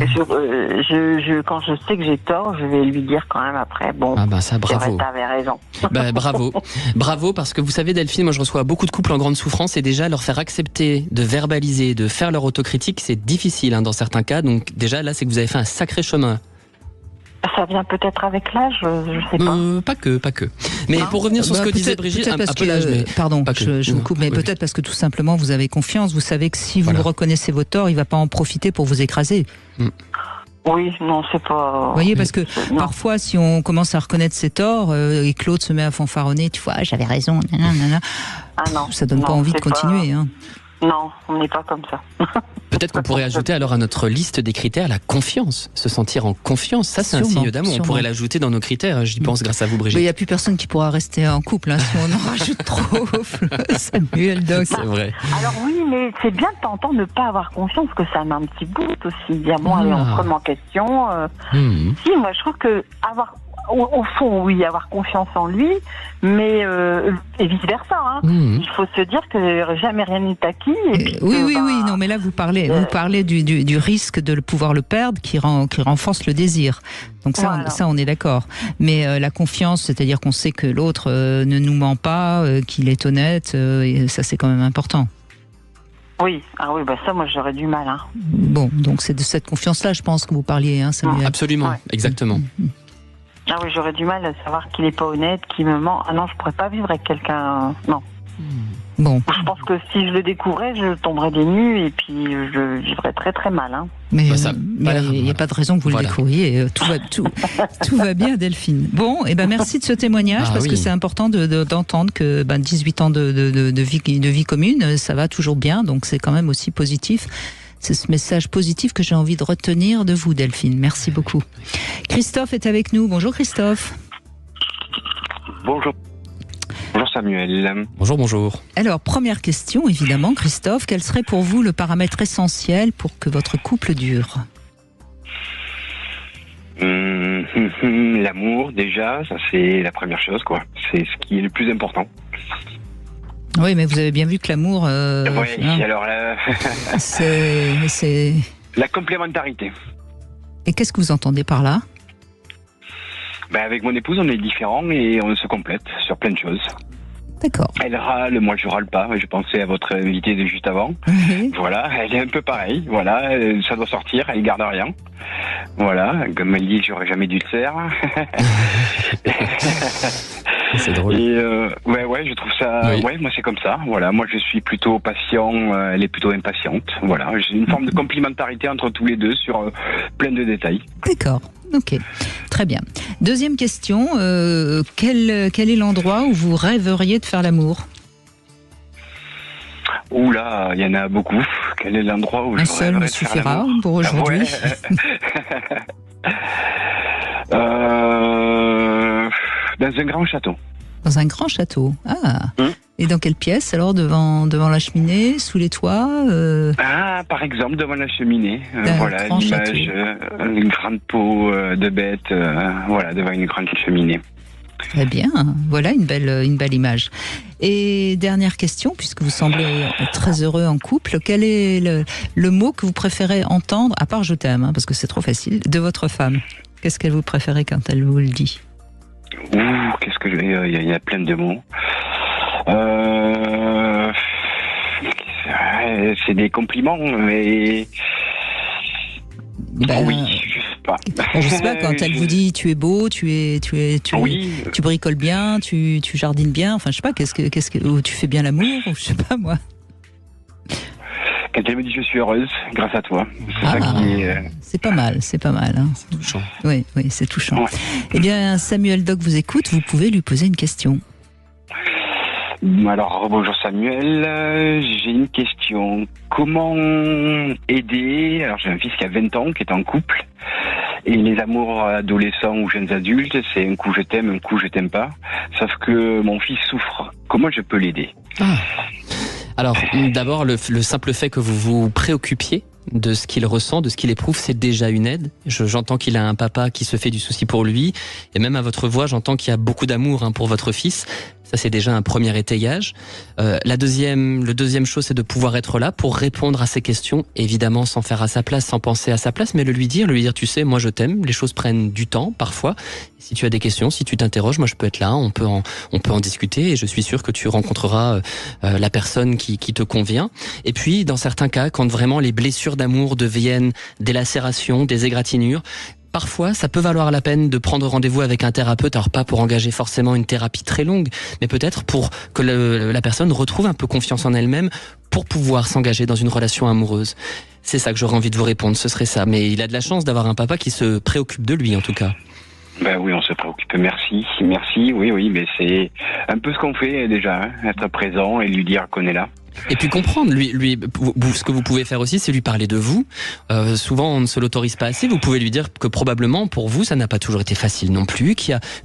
je sais que j'ai tort, je vais lui dire quand même après. Bon, ça, bravo. T'avais raison. Bravo, parce que vous savez, Delphine, moi je reçois beaucoup de couples en grande souffrance et déjà leur faire accepter de verbaliser, de faire leur autocritique, c'est difficile dans certains cas. Donc déjà là, c'est que vous avez fait un sacré chemin. Ça vient peut-être avec l'âge, je sais pas. Pas que. Mais pour revenir sur ce que disait Brigitte, un peu l'âge, mais pardon, je vous coupe, mais peut-être parce que tout simplement vous avez confiance, vous savez que si vous reconnaissez vos torts, il va pas en profiter pour vous écraser. Oui, non, c'est pas. Vous voyez, parce que parfois, si on commence à reconnaître ses torts et Claude se met à fanfaronner, tu vois, j'avais raison, nanana, ça donne pas envie de continuer. Hein. Non, on n'est pas comme ça. Peut-être qu'on pourrait ajouter alors à notre liste des critères la confiance, se sentir en confiance. Ça, c'est un signe d'amour. On pourrait l'ajouter dans nos critères. J'y pense grâce à vous, Brigitte. Il n'y a plus personne qui pourra rester en couple si on en rajoute trop. Samuel Doc. C'est vrai. Alors oui, mais c'est bien de temps en temps ne pas avoir confiance, que ça met un petit bout aussi. Dire allez, on se remet en question. Si, moi je trouve que au fond, oui, avoir confiance en lui, mais et vice versa. Hein. Il faut se dire que jamais rien n'est acquis. Et puis oui, non, mais là vous parlez du risque de pouvoir le perdre, qui renforce le désir. Donc ça, Voilà. on est d'accord. Mais la confiance, c'est-à-dire qu'on sait que l'autre ne nous ment pas, qu'il est honnête, et ça c'est quand même important. Oui, ça, moi, j'aurais du mal. Hein. Bon, donc c'est de cette confiance-là, je pense, que vous parliez, hein, Samuel. Absolument, Ouais. exactement. Ah oui, j'aurais du mal à savoir qu'il n'est pas honnête, qu'il me ment. Ah non, je pourrais pas vivre avec quelqu'un. Non. Bon, Je pense que si je le découvrais, je tomberais des nues et puis je vivrais très très mal. Hein. mais Bah, ça a pas l'air, il n'y a pas de raison que vous voilà. le découvriez. Tout va bien, Delphine. Bon, et ben merci de ce témoignage, parce que c'est important d'entendre que 18 ans de vie commune, ça va toujours bien, donc c'est quand même aussi positif. C'est ce message positif que j'ai envie de retenir de vous, Delphine. Merci beaucoup. Christophe est avec nous. Bonjour Christophe. Bonjour. Bonjour Samuel. Bonjour. Alors, première question, évidemment, Christophe. Quel serait pour vous le paramètre essentiel pour que votre couple dure ? L'amour, déjà, ça c'est la première chose, quoi. C'est ce qui est le plus important. Oui, mais vous avez bien vu que l'amour... Oui, alors c'est... la complémentarité. Et qu'est-ce que vous entendez par là ? Avec mon épouse, on est différents et on se complète sur plein de choses. D'accord. Elle râle, moi je râle pas. Je pensais à votre invité de juste avant. Oui. Voilà, elle est un peu pareille. Voilà, ça doit sortir, elle garde rien. Voilà, comme elle dit, j'aurais jamais dû le faire. C'est drôle. Et je trouve ça. Oui. Ouais, moi c'est comme ça. Voilà, moi je suis plutôt patient, elle est plutôt impatiente. Voilà, j'ai une forme de complémentarité entre tous les deux sur plein de détails. D'accord. Ok. Très bien. Deuxième question. Quel est l'endroit où vous rêveriez de faire l'amour ? Oula, il y en a beaucoup. Quel est l'endroit où Un je seul rêverais me de faire suffira l'amour? pour aujourd'hui. Dans un grand château. Dans un grand château. Ah. Hum. Et dans quelle pièce alors ? Devant la cheminée, sous les toits Par exemple, devant la cheminée. Voilà, grand l'image, une grande peau de bête, voilà, devant une grande cheminée. Très bien. Voilà une belle image. Et dernière question, puisque vous semblez très heureux en couple, quel est le mot que vous préférez entendre, à part « je t'aime », hein, parce que c'est trop facile, de votre femme ? Qu'est-ce qu'elle vous préférez quand elle vous le dit ? Qu'est-ce que il y a plein de mots. C'est des compliments, mais oui, je sais pas. Je sais pas, quand elle vous dit tu es beau, tu bricoles bien, tu jardines bien, enfin je sais pas, ou tu fais bien l'amour, ou je sais pas moi. Quand elle me dit je suis heureuse grâce à toi, c'est ça qui est. C'est pas mal. Hein. C'est touchant. Oui, c'est touchant. Ouais. Eh bien, Samuel Doc vous écoute, vous pouvez lui poser une question. Alors, bonjour Samuel, j'ai une question. Comment aider... Alors, j'ai un fils qui a 20 ans, qui est en couple, et les amours adolescents ou jeunes adultes, c'est un coup je t'aime, un coup je t'aime pas. Sauf que mon fils souffre. Comment je peux l'aider ? Alors, d'abord, le simple fait que vous vous préoccupiez de ce qu'il ressent, de ce qu'il éprouve, c'est déjà une aide. J'entends qu'il a un papa qui se fait du souci pour lui, et même à votre voix, j'entends qu'il y a beaucoup d'amour pour votre fils. Ça, c'est déjà un premier étayage. Le deuxième chose, c'est de pouvoir être là pour répondre à ses questions, évidemment sans faire à sa place, sans penser à sa place, mais lui dire, tu sais, moi je t'aime, les choses prennent du temps parfois. Si tu as des questions, si tu t'interroges, moi je peux être là, on peut en discuter, et je suis sûr que tu rencontreras la personne qui te convient. Et puis, dans certains cas, quand vraiment les blessures d'amour deviennent des lacérations, des égratignures, parfois, ça peut valoir la peine de prendre rendez-vous avec un thérapeute, alors pas pour engager forcément une thérapie très longue, mais peut-être pour que la personne retrouve un peu confiance en elle-même pour pouvoir s'engager dans une relation amoureuse. C'est ça que j'aurais envie de vous répondre, ce serait ça. Mais il a de la chance d'avoir un papa qui se préoccupe de lui, en tout cas. Oui, on se préoccupe. Merci. Oui, mais c'est un peu ce qu'on fait déjà, être présent et lui dire qu'on est là. Et puis comprendre, ce que vous pouvez faire aussi, c'est lui parler de vous. Souvent, on ne se l'autorise pas assez. Vous pouvez lui dire que probablement, pour vous, ça n'a pas toujours été facile non plus,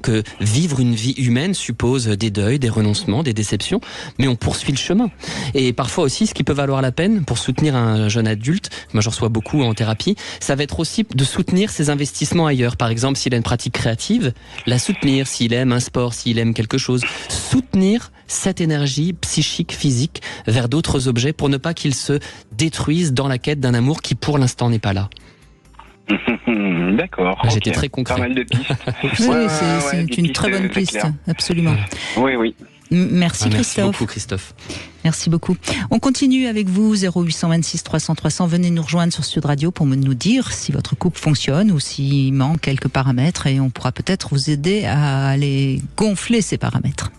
que vivre une vie humaine suppose des deuils, des renoncements, des déceptions, mais on poursuit le chemin. Et parfois aussi, ce qui peut valoir la peine pour soutenir un jeune adulte, moi j'en reçois beaucoup en thérapie, ça va être aussi de soutenir ses investissements ailleurs. Par exemple, s'il a une pratique créative, la soutenir. S'il aime un sport, s'il aime quelque chose, soutenir cette énergie psychique, physique, vers d'autres objets pour ne pas qu'il se détruise dans la quête d'un amour qui pour l'instant n'est pas là. D'accord. J'étais très concret. Pas mal de pistes. Oui, c'est une très bonne piste, absolument. Oui. Merci Christophe. Merci beaucoup Christophe. Merci beaucoup. On continue avec vous, 0826 300 300. Venez nous rejoindre sur Sud Radio pour nous dire si votre couple fonctionne ou s'il manque quelques paramètres et on pourra peut-être vous aider à aller gonfler ces paramètres.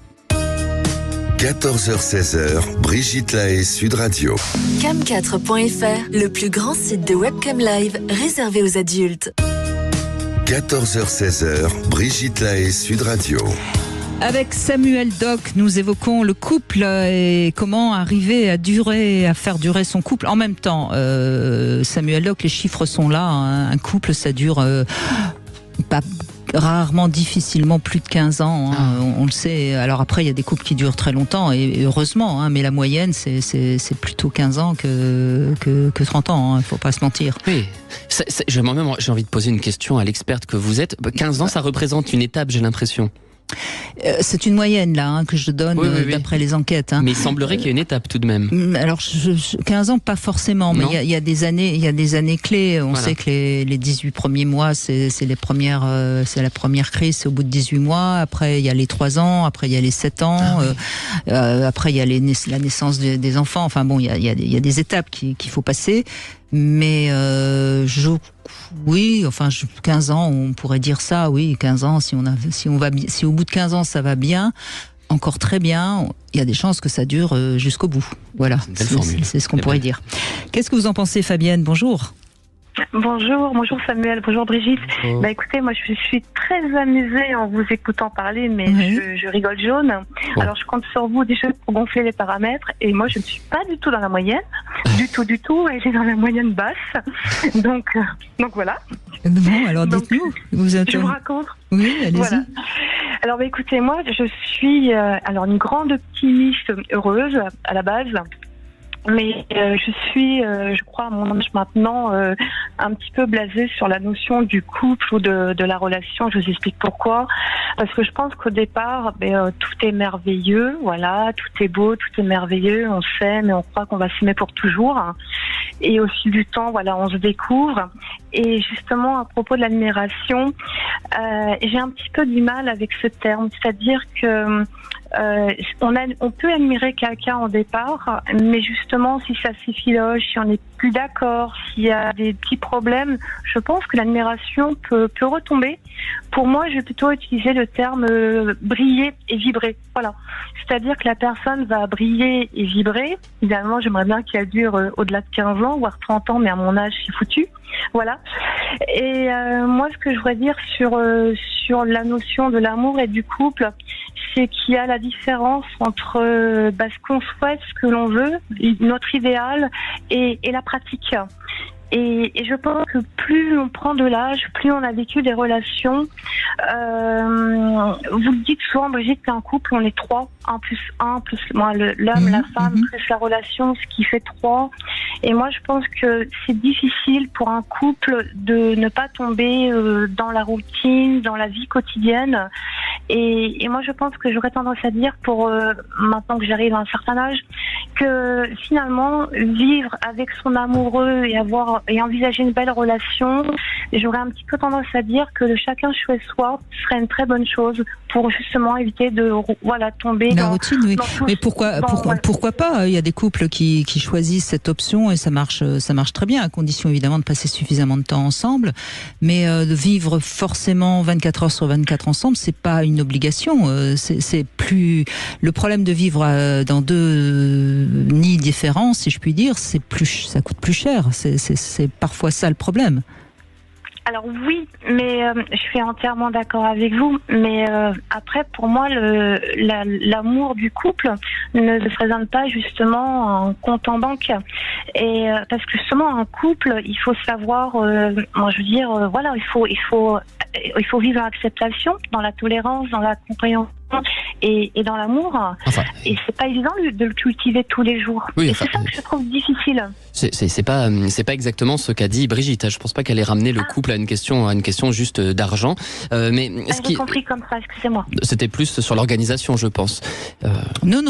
14h-16h, Brigitte Lahaie, Sud Radio. Cam4.fr, le plus grand site de webcam live réservé aux adultes. 14h-16h, Brigitte Lahaie, Sud Radio. Avec Samuel Doc, nous évoquons le couple et comment arriver à faire durer son couple. En même temps, Samuel Doc, les chiffres sont là. Un couple, ça dure rarement, difficilement plus de 15 ans. On le sait. Alors après, il y a des couples qui durent très longtemps et heureusement. Mais la moyenne, c'est plutôt 15 ans que 30 ans. Il ne faut pas se mentir. Oui. J'ai envie de poser une question à l'experte que vous êtes. 15 ans, ça représente une étape, j'ai l'impression. C'est une moyenne là que je donne d'après les enquêtes. Mais il semblerait qu'il y ait une étape tout de même. Alors 15 ans pas forcément, mais il y a des années clés. On sait que les 18 premiers mois c'est la première crise, c'est au bout de 18 mois. Après il y a les 3 ans, après il y a les 7 ans, après il y a la naissance des enfants. Enfin bon, il y a des étapes qu'il faut passer. Mais 15 ans, on pourrait dire ça, oui, 15 ans, si au bout de 15 ans ça va bien, encore très bien, il y a des chances que ça dure jusqu'au bout. Voilà, c'est ce qu'on pourrait dire. Qu'est-ce que vous en pensez, Fabienne? Bonjour. Bonjour Samuel, bonjour Brigitte. Écoutez, moi je suis très amusée en vous écoutant parler, mais je rigole jaune. Alors je compte sur vous déjà pour gonfler les paramètres, et moi je ne suis pas du tout dans la moyenne, du tout, et j'ai dans la moyenne basse. Donc voilà. Bon, alors dites-nous, je vous raconte. Oui, allez-y. Voilà. Alors écoutez, moi je suis une grande optimiste heureuse à la base. Mais je suis, je crois à mon âge maintenant, un petit peu blasée sur la notion du couple ou de la relation. Je vous explique pourquoi. Parce que je pense qu'au départ, tout est merveilleux, voilà, tout est beau, tout est merveilleux, on s'aime et on croit qu'on va s'aimer pour toujours. Et au fil du temps, voilà, on se découvre. Et justement, à propos de l'admiration, j'ai un petit peu du mal avec ce terme. C'est-à-dire que on peut admirer quelqu'un au départ, mais justement, si ça s'effiloche, si on n'est plus d'accord, s'il y a des petits problèmes, je pense que l'admiration peut retomber. Pour moi, je vais plutôt utiliser le terme briller et vibrer. Voilà. C'est-à-dire que la personne va briller et vibrer. Évidemment, j'aimerais bien qu'elle dure au-delà de 15 ans, voire 30 ans, mais à mon âge, c'est foutu. Voilà. Et moi, ce que je voudrais dire sur la notion de l'amour et du couple, c'est qu'il y a la différence entre ce qu'on souhaite, ce que l'on veut, notre idéal, et la pratique. Et je pense que plus on prend de l'âge, plus on a vécu des relations. Vous le dites souvent, Brigitte, qu'un couple, on est 3, 1 plus 1, plus l'homme, la femme, plus la relation, ce qui fait 3. Et moi, je pense que c'est difficile pour un couple de ne pas tomber dans la routine, dans la vie quotidienne. Et moi, je pense que j'aurais tendance à dire, maintenant que j'arrive à un certain âge, que finalement, vivre avec son amoureux et envisager une belle relation, j'aurais un petit peu tendance à dire que de chacun chez soi serait une très bonne chose pour justement éviter de tomber la dans routine. Oui. Mais pourquoi pas? Il y a des couples qui choisissent cette option et ça marche très bien, à condition évidemment de passer suffisamment de temps ensemble. Mais de vivre forcément 24 heures sur 24 ensemble, c'est pas une obligation. C'est plus le problème de vivre dans deux nids différents, si je puis dire. Ça coûte plus cher. C'est parfois ça le problème. Alors oui, mais je suis entièrement d'accord avec vous. Mais après, pour moi, l'amour du couple ne se présente pas justement en compte en banque. Et parce que justement, un couple, il faut savoir, voilà, il faut vivre dans l'acceptation, dans la tolérance, dans la compréhension. Et dans l'amour, et c'est pas évident de le cultiver tous les jours. Oui, et c'est ça que je trouve difficile. C'est pas exactement ce qu'a dit Brigitte. Je pense pas qu'elle ait ramené le couple à une question juste d'argent. Mais j'ai compris comme ça. Excusez-moi. C'était plus sur l'organisation, je pense. Non.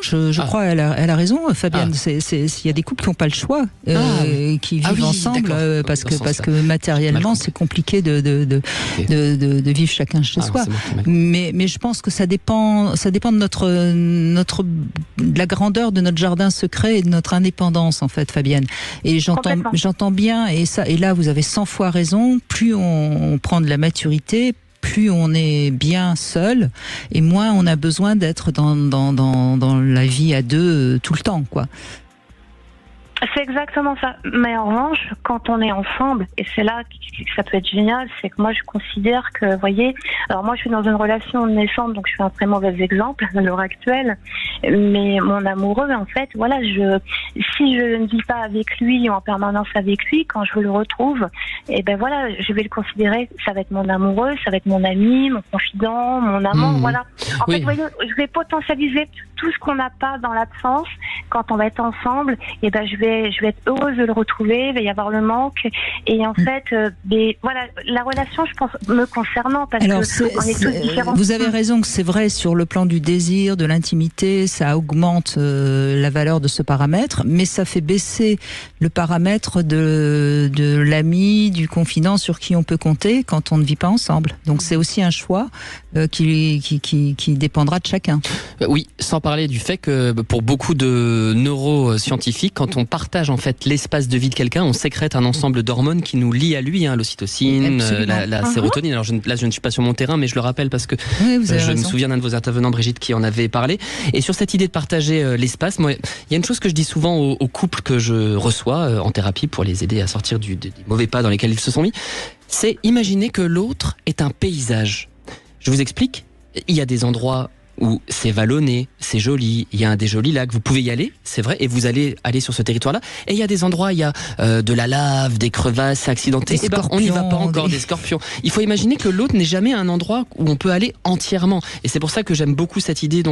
Je crois elle a raison, Fabienne. Il y a des couples qui n'ont pas le choix, qui vivent ensemble parce que matériellement c'est compliqué de vivre chacun chez soi. Mais je pense que ça dépend de la grandeur de notre jardin secret et de notre indépendance, en fait, Fabienne. Et j'entends bien, et là vous avez 100 fois raison, plus on prend de la maturité, plus on est bien seul, et moins on a besoin d'être dans la vie à deux tout le temps, quoi. C'est exactement ça. Mais en revanche, quand on est ensemble, et c'est là que ça peut être génial, c'est que moi je considère que, vous voyez, alors moi je suis dans une relation naissante, donc je suis un très mauvais exemple à l'heure actuelle, mais mon amoureux, en fait, voilà, si je ne vis pas avec lui ou en permanence avec lui, quand je le retrouve, et ben voilà, je vais le considérer, ça va être mon amoureux, ça va être mon ami, mon confident, mon amant, voilà. En fait, vous voyez, je vais potentialiser tout ce qu'on n'a pas dans l'absence. Quand on va être ensemble, et ben je vais être heureuse de le retrouver, il va y avoir le manque, et en fait, voilà, la relation, je pense, me concernant, parce qu'on est tous différents. Vous avez raison que c'est vrai sur le plan du désir, de l'intimité, ça augmente la valeur de ce paramètre, mais ça fait baisser le paramètre de l'ami, du confident sur qui on peut compter quand on ne vit pas ensemble. Donc c'est aussi un choix qui dépendra de chacun. Oui, sans parler du fait que pour beaucoup de neuroscientifiques, quand on partage en fait l'espace de vie de quelqu'un, on sécrète un ensemble d'hormones qui nous lient à lui, l'ocytocine, la sérotonine. Alors je ne suis pas sur mon terrain, mais je le rappelle parce que je me souviens d'un de vos intervenants, Brigitte, qui en avait parlé. Et sur cette idée de partager l'espace, moi, il y a une chose que je dis souvent aux couples que je reçois en thérapie pour les aider à sortir des mauvais pas dans lesquels ils se sont mis, c'est imaginer que l'autre est un paysage. Je vous explique, il y a des endroits où c'est vallonné, c'est joli, il y a des jolis lacs, vous pouvez y aller, c'est vrai, et vous allez aller sur ce territoire-là. Et il y a des endroits, il y a de la lave, des crevasses accidentées, et on n'y va pas encore, des scorpions. Il faut imaginer que l'autre n'est jamais un endroit où on peut aller entièrement. Et c'est pour ça que j'aime beaucoup cette idée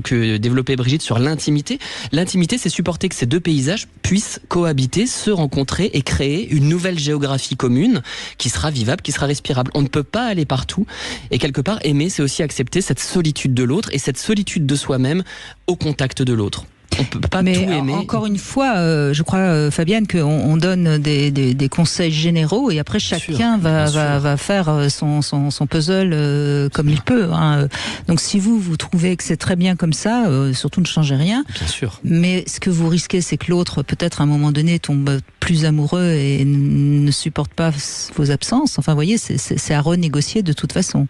que développait Brigitte sur l'intimité. L'intimité, c'est supporter que ces deux paysages puissent cohabiter, se rencontrer et créer une nouvelle géographie commune qui sera vivable, qui sera respirable. On ne peut pas aller partout. Et quelque part, aimer, c'est aussi accepter cette solitude de l'autre et cette solitude de soi-même au contact de l'autre. On peut pas tout aimer. Encore une fois, je crois, Fabienne, qu'on donne des conseils généraux et après chacun va faire son puzzle comme il peut. Hein. Donc si vous trouvez que c'est très bien comme ça, surtout ne changez rien. Bien sûr. Mais ce que vous risquez, c'est que l'autre, peut-être à un moment donné, tombe plus amoureux et ne supporte pas vos absences. Enfin, vous voyez, c'est à renégocier de toute façon.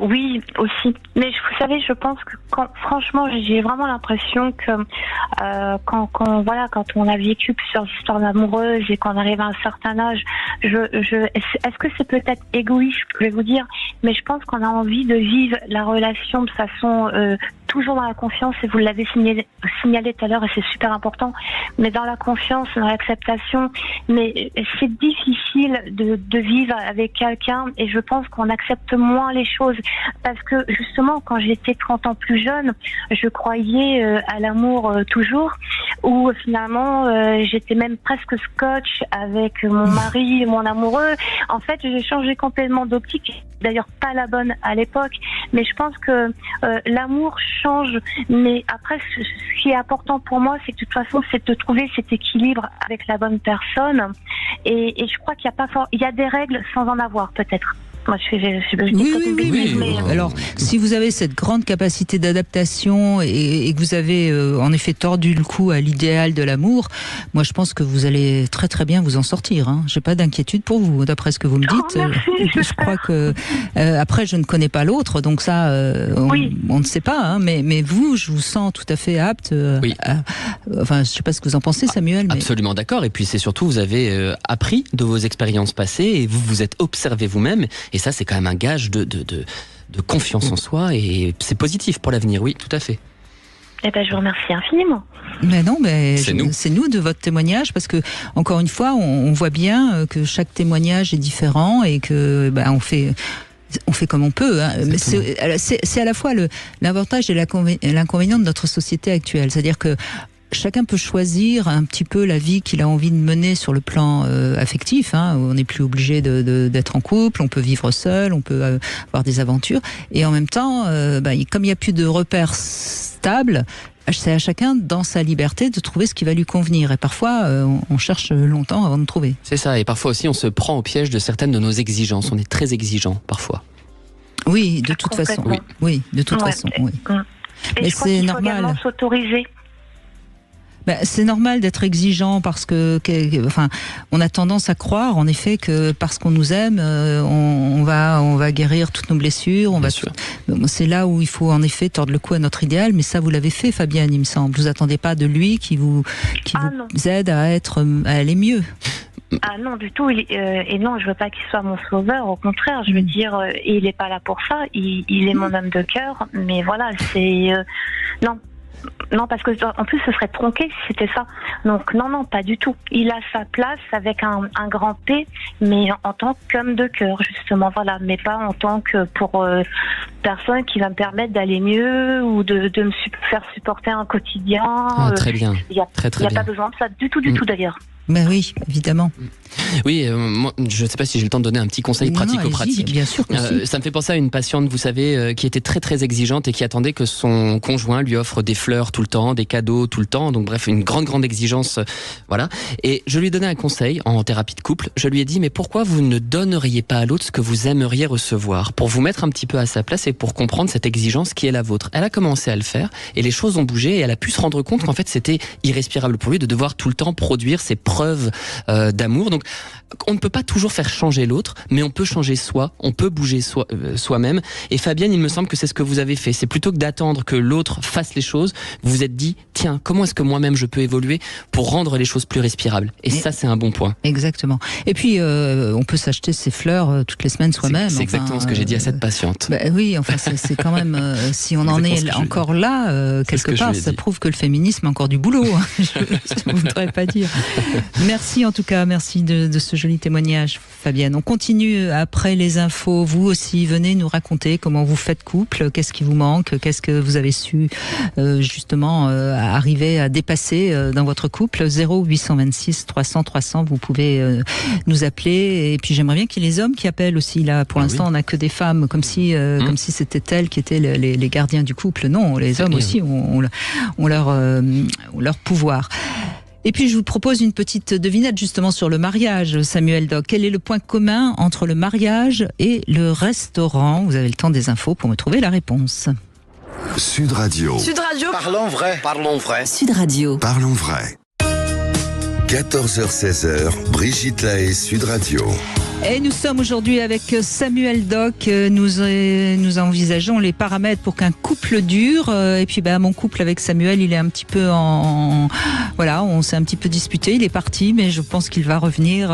Oui, aussi. Mais vous savez, je pense que franchement, j'ai vraiment l'impression que quand on a vécu plusieurs histoires amoureuses et qu'on arrive à un certain âge, est-ce que c'est peut-être égoïste, je vais vous dire, mais je pense qu'on a envie de vivre la relation de façon toujours dans la confiance, et vous l'avez signalé tout à l'heure, et c'est super important, mais dans la confiance, dans l'acceptation. Mais c'est difficile de vivre avec quelqu'un, et je pense qu'on accepte moins les choses, parce que justement, quand j'étais 30 ans plus jeune, je croyais à l'amour toujours, où finalement j'étais même presque scotch avec mon mari, mon amoureux. En fait, j'ai changé complètement d'optique, d'ailleurs pas la bonne à l'époque, mais je pense que l'amour change. Mais après, ce qui est important pour moi, c'est que de toute façon, c'est de trouver cet équilibre avec la bonne personne, et je crois qu'il y a des règles sans en avoir, peut-être. Moi, je Oui. Alors, si vous avez cette grande capacité d'adaptation et que vous avez en effet tordu le cou à l'idéal de l'amour, moi, je pense que vous allez très très bien vous en sortir. Hein. J'ai pas d'inquiétude pour vous, d'après ce que vous me dites. Je crois que après, je ne connais pas l'autre, donc ça, on ne sait pas. Hein, mais vous, je vous sens tout à fait apte. Enfin, je sais pas ce que vous en pensez, Samuel. Mais... Absolument d'accord. Et puis c'est surtout, vous avez appris de vos expériences passées et vous vous êtes observé vous-même. Et ça, c'est quand même un gage de confiance en soi et c'est positif pour l'avenir. Oui, tout à fait. Eh ben, je vous remercie infiniment. Mais non, c'est nous de votre témoignage, parce que encore une fois, on voit bien que chaque témoignage est différent et que on fait comme on peut. Hein. Mais c'est à la fois l'avantage et l'inconvénient de notre société actuelle. C'est-à-dire que chacun peut choisir un petit peu la vie qu'il a envie de mener sur le plan affectif. Hein. On n'est plus obligé d'être en couple, on peut vivre seul, on peut avoir des aventures. Et en même temps, comme il n'y a plus de repères stables, c'est à chacun, dans sa liberté, de trouver ce qui va lui convenir. Et parfois, on cherche longtemps avant de trouver. C'est ça. Et parfois aussi, on se prend au piège de certaines de nos exigences. On est très exigeant, parfois. Oui, de toute façon. Oui, de toute façon. Oui. Et je crois qu'il faut également s'autoriser. C'est normal d'être exigeant parce que, on a tendance à croire, en effet, que parce qu'on nous aime, on va guérir toutes nos blessures. C'est là où il faut en effet tordre le cou à notre idéal. Mais ça, vous l'avez fait, Fabienne, il me semble. Vous attendez pas de lui qui vous aide à aller mieux. Ah non, du tout. Et non, je veux pas qu'il soit mon sauveur. Au contraire, je veux dire, il est pas là pour ça. Il est mon homme de cœur. Mais voilà, c'est non. Non, parce que en plus ce serait tronqué si c'était ça. Donc non, pas du tout. Il a sa place avec un grand P, mais en tant qu'homme de cœur, justement, voilà. Mais pas en tant que pour personne qui va me permettre d'aller mieux ou de me faire supporter un quotidien. Très bien. Il n'y a pas besoin de ça du tout d'ailleurs. Ben oui, évidemment. Oui, moi, je ne sais pas si j'ai le temps de donner un petit conseil pratico-pratique. Bien sûr que si. Ça me fait penser à une patiente, vous savez, qui était très très exigeante et qui attendait que son conjoint lui offre des fleurs tout le temps, des cadeaux tout le temps. Donc bref, une grande exigence, voilà. Et je lui ai donné un conseil en thérapie de couple. Je lui ai dit, mais pourquoi vous ne donneriez pas à l'autre ce que vous aimeriez recevoir, pour vous mettre un petit peu à sa place et pour comprendre cette exigence qui est la vôtre. Elle a commencé à le faire et les choses ont bougé et elle a pu se rendre compte qu'en fait c'était irrespirable pour lui de devoir tout le temps produire ses preuves d'amour. Donc on ne peut pas toujours faire changer l'autre, mais on peut changer soi, on peut bouger soi-même. Et Fabienne, il me semble que c'est ce que vous avez fait. C'est plutôt que d'attendre que l'autre fasse les choses, vous vous êtes dit, tiens, comment est-ce que moi-même je peux évoluer pour rendre les choses plus respirables. Et ça, c'est un bon point. Exactement. Et puis, on peut s'acheter ses fleurs toutes les semaines soi-même. C'est exactement ce que j'ai dit à cette patiente. Oui, enfin, c'est quand même, si on en est encore là, quelque part, ça prouve que le féminisme a encore du boulot. Je ne voudrais pas dire. Merci en tout cas, merci de ce joli témoignage, Fabienne. On continue après les infos. Vous aussi, venez nous raconter comment vous faites couple, qu'est-ce qui vous manque, qu'est-ce que vous avez su justement arriver à dépasser dans votre couple. 0826 300 300, vous pouvez nous appeler. Et puis j'aimerais bien qu'il y ait les hommes qui appellent aussi. Là, pour l'instant, on n'a que des femmes, comme si c'était elles qui étaient les gardiens du couple. Non, les hommes aussi ont leur pouvoir. Et puis je vous propose une petite devinette justement sur le mariage, Samuel Doc. Quel est le point commun entre le mariage et le restaurant ? Vous avez le temps des infos pour me trouver la réponse. Sud Radio. Sud Radio. Parlons vrai. Parlons vrai. Sud Radio. Parlons vrai. 14h-16h, Brigitte Lahaie, Sud Radio. Et nous sommes aujourd'hui avec Samuel Doc. Nous envisageons les paramètres pour qu'un couple dure. Et puis, mon couple avec Samuel, il est un petit peu voilà, on s'est un petit peu disputé. Il est parti, mais je pense qu'il va revenir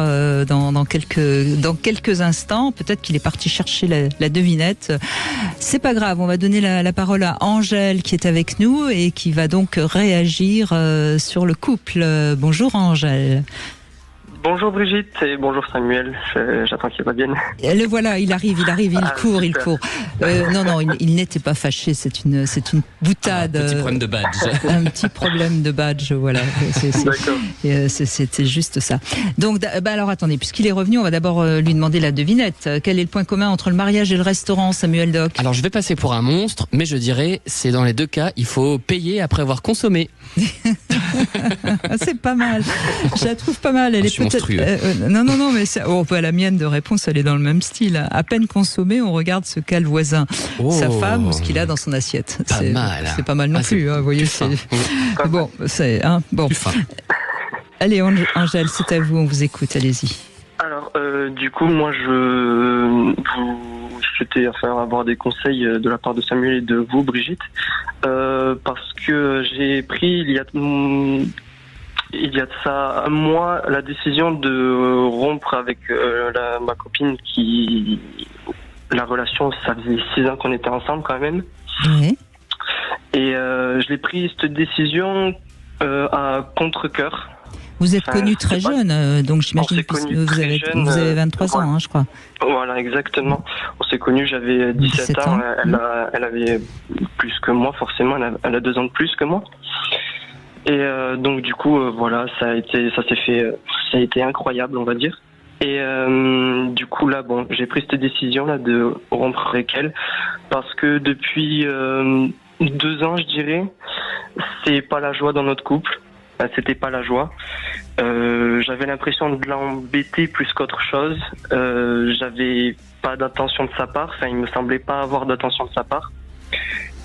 dans quelques instants. Peut-être qu'il est parti chercher la devinette. C'est pas grave. On va donner la parole à Angèle qui est avec nous et qui va donc réagir sur le couple. Bonjour Angèle. Bonjour Brigitte et bonjour Samuel, j'attends qu'il revienne. Le voilà, il arrive, il court. Non, il n'était pas fâché, c'est une boutade. Un petit problème de badge. Un petit problème de badge, voilà. D'accord. C'était juste ça. Donc, alors attendez, puisqu'il est revenu, on va d'abord lui demander la devinette. Quel est le point commun entre le mariage et le restaurant, Samuel Doc ? Alors je vais passer pour un monstre, mais je dirais, c'est dans les deux cas, il faut payer après avoir consommé. C'est pas mal. Je la trouve pas mal. Elle est peut-être. Non, mais la mienne de réponse, elle est dans le même style. À peine consommée, on regarde ce qu'a le voisin, sa femme ou ce qu'il a dans son assiette. C'est pas mal non plus. Vous voyez, bon, c'est bon. Allez, Angèle, c'est à vous. On vous écoute. Allez-y. Alors, du coup, moi, je souhaitais avoir des conseils de la part de Samuel et de vous, Brigitte, parce que j'ai pris il y a de ça un mois la décision de rompre avec ma copine la relation, ça faisait 6 ans qu'on était ensemble quand même. Oui. Et je l'ai pris cette décision à contre-cœur. Vous êtes connu très jeune, donc j'imagine que vous avez 23 ans, je crois. Voilà, exactement. On s'est connus, j'avais 17 ans. Elle avait plus que moi, forcément. Elle a 2 ans de plus que moi. Et donc du coup, voilà, ça a été incroyable, on va dire. Et du coup là, bon, j'ai pris cette décision là de rompre avec elle parce que depuis 2 ans, je dirais, c'est pas la joie dans notre couple. C'était pas la joie. J'avais l'impression de l'embêter plus qu'autre chose. J'avais pas d'attention de sa part. Enfin, il me semblait pas avoir d'attention de sa part.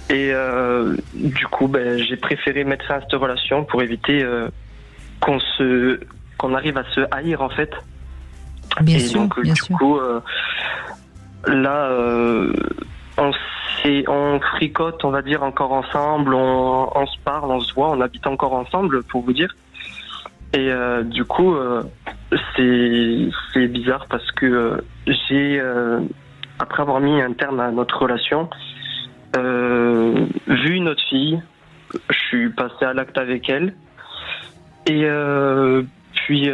Et du coup, j'ai préféré mettre fin à cette relation pour éviter qu'on arrive à se haïr en fait. Bien et sûr, donc bien du sûr. coup, là, on fricote, on va dire, encore ensemble, on se parle, on se voit, on habite encore ensemble, pour vous dire. Et du coup, c'est bizarre parce que j'ai, après avoir mis un terme à notre relation, vu notre fille, je suis passé à l'acte avec elle. Et puis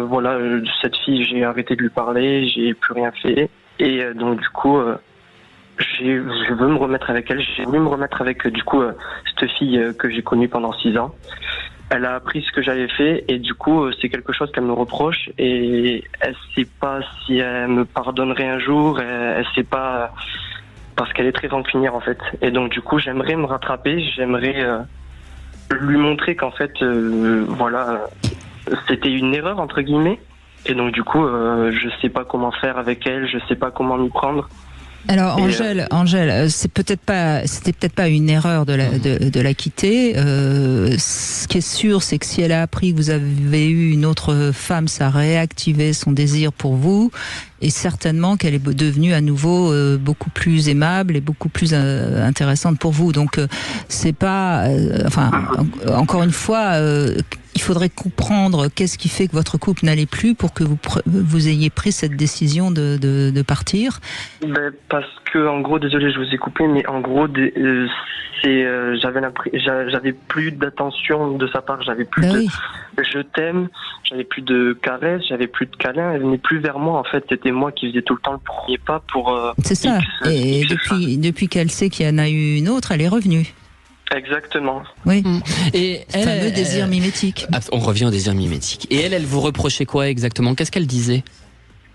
voilà, cette fille, j'ai arrêté de lui parler, j'ai plus rien fait. Et donc du coup, je veux me remettre avec elle. J'ai voulu me remettre avec du coup cette fille que j'ai connue pendant 6 ans. Elle a appris ce que j'avais fait et du coup c'est quelque chose qu'elle me reproche et elle sait pas si elle me pardonnerait un jour. Elle sait pas parce qu'elle est très rancunière en fait. Et donc du coup j'aimerais me rattraper. J'aimerais lui montrer qu'en fait voilà, c'était une erreur entre guillemets. Et donc du coup je sais pas comment faire avec elle. Je sais pas comment m'y prendre. Alors Angèle, c'était peut-être pas une erreur de la quitter. Ce qui est sûr, c'est que si elle a appris que vous avez eu une autre femme, ça a réactivé son désir pour vous, et certainement qu'elle est devenue à nouveau beaucoup plus aimable et beaucoup plus intéressante pour vous. Donc c'est pas, encore une fois. Il faudrait comprendre qu'est-ce qui fait que votre couple n'allait plus pour que vous ayez pris cette décision de partir. Parce que, en gros, désolé, je vous ai coupé, mais en gros, j'avais plus d'attention de sa part, j'avais plus de je t'aime, j'avais plus de caresses, j'avais plus de câlins, elle venait plus vers moi, en fait, c'était moi qui faisais tout le temps le premier pas pour... C'est ça, et depuis qu'elle sait qu'il y en a eu une autre, elle est revenue. Exactement. Oui. Et le fameux désir mimétique. On revient au désir mimétique. Et elle vous reprochait quoi exactement? Qu'est-ce qu'elle disait?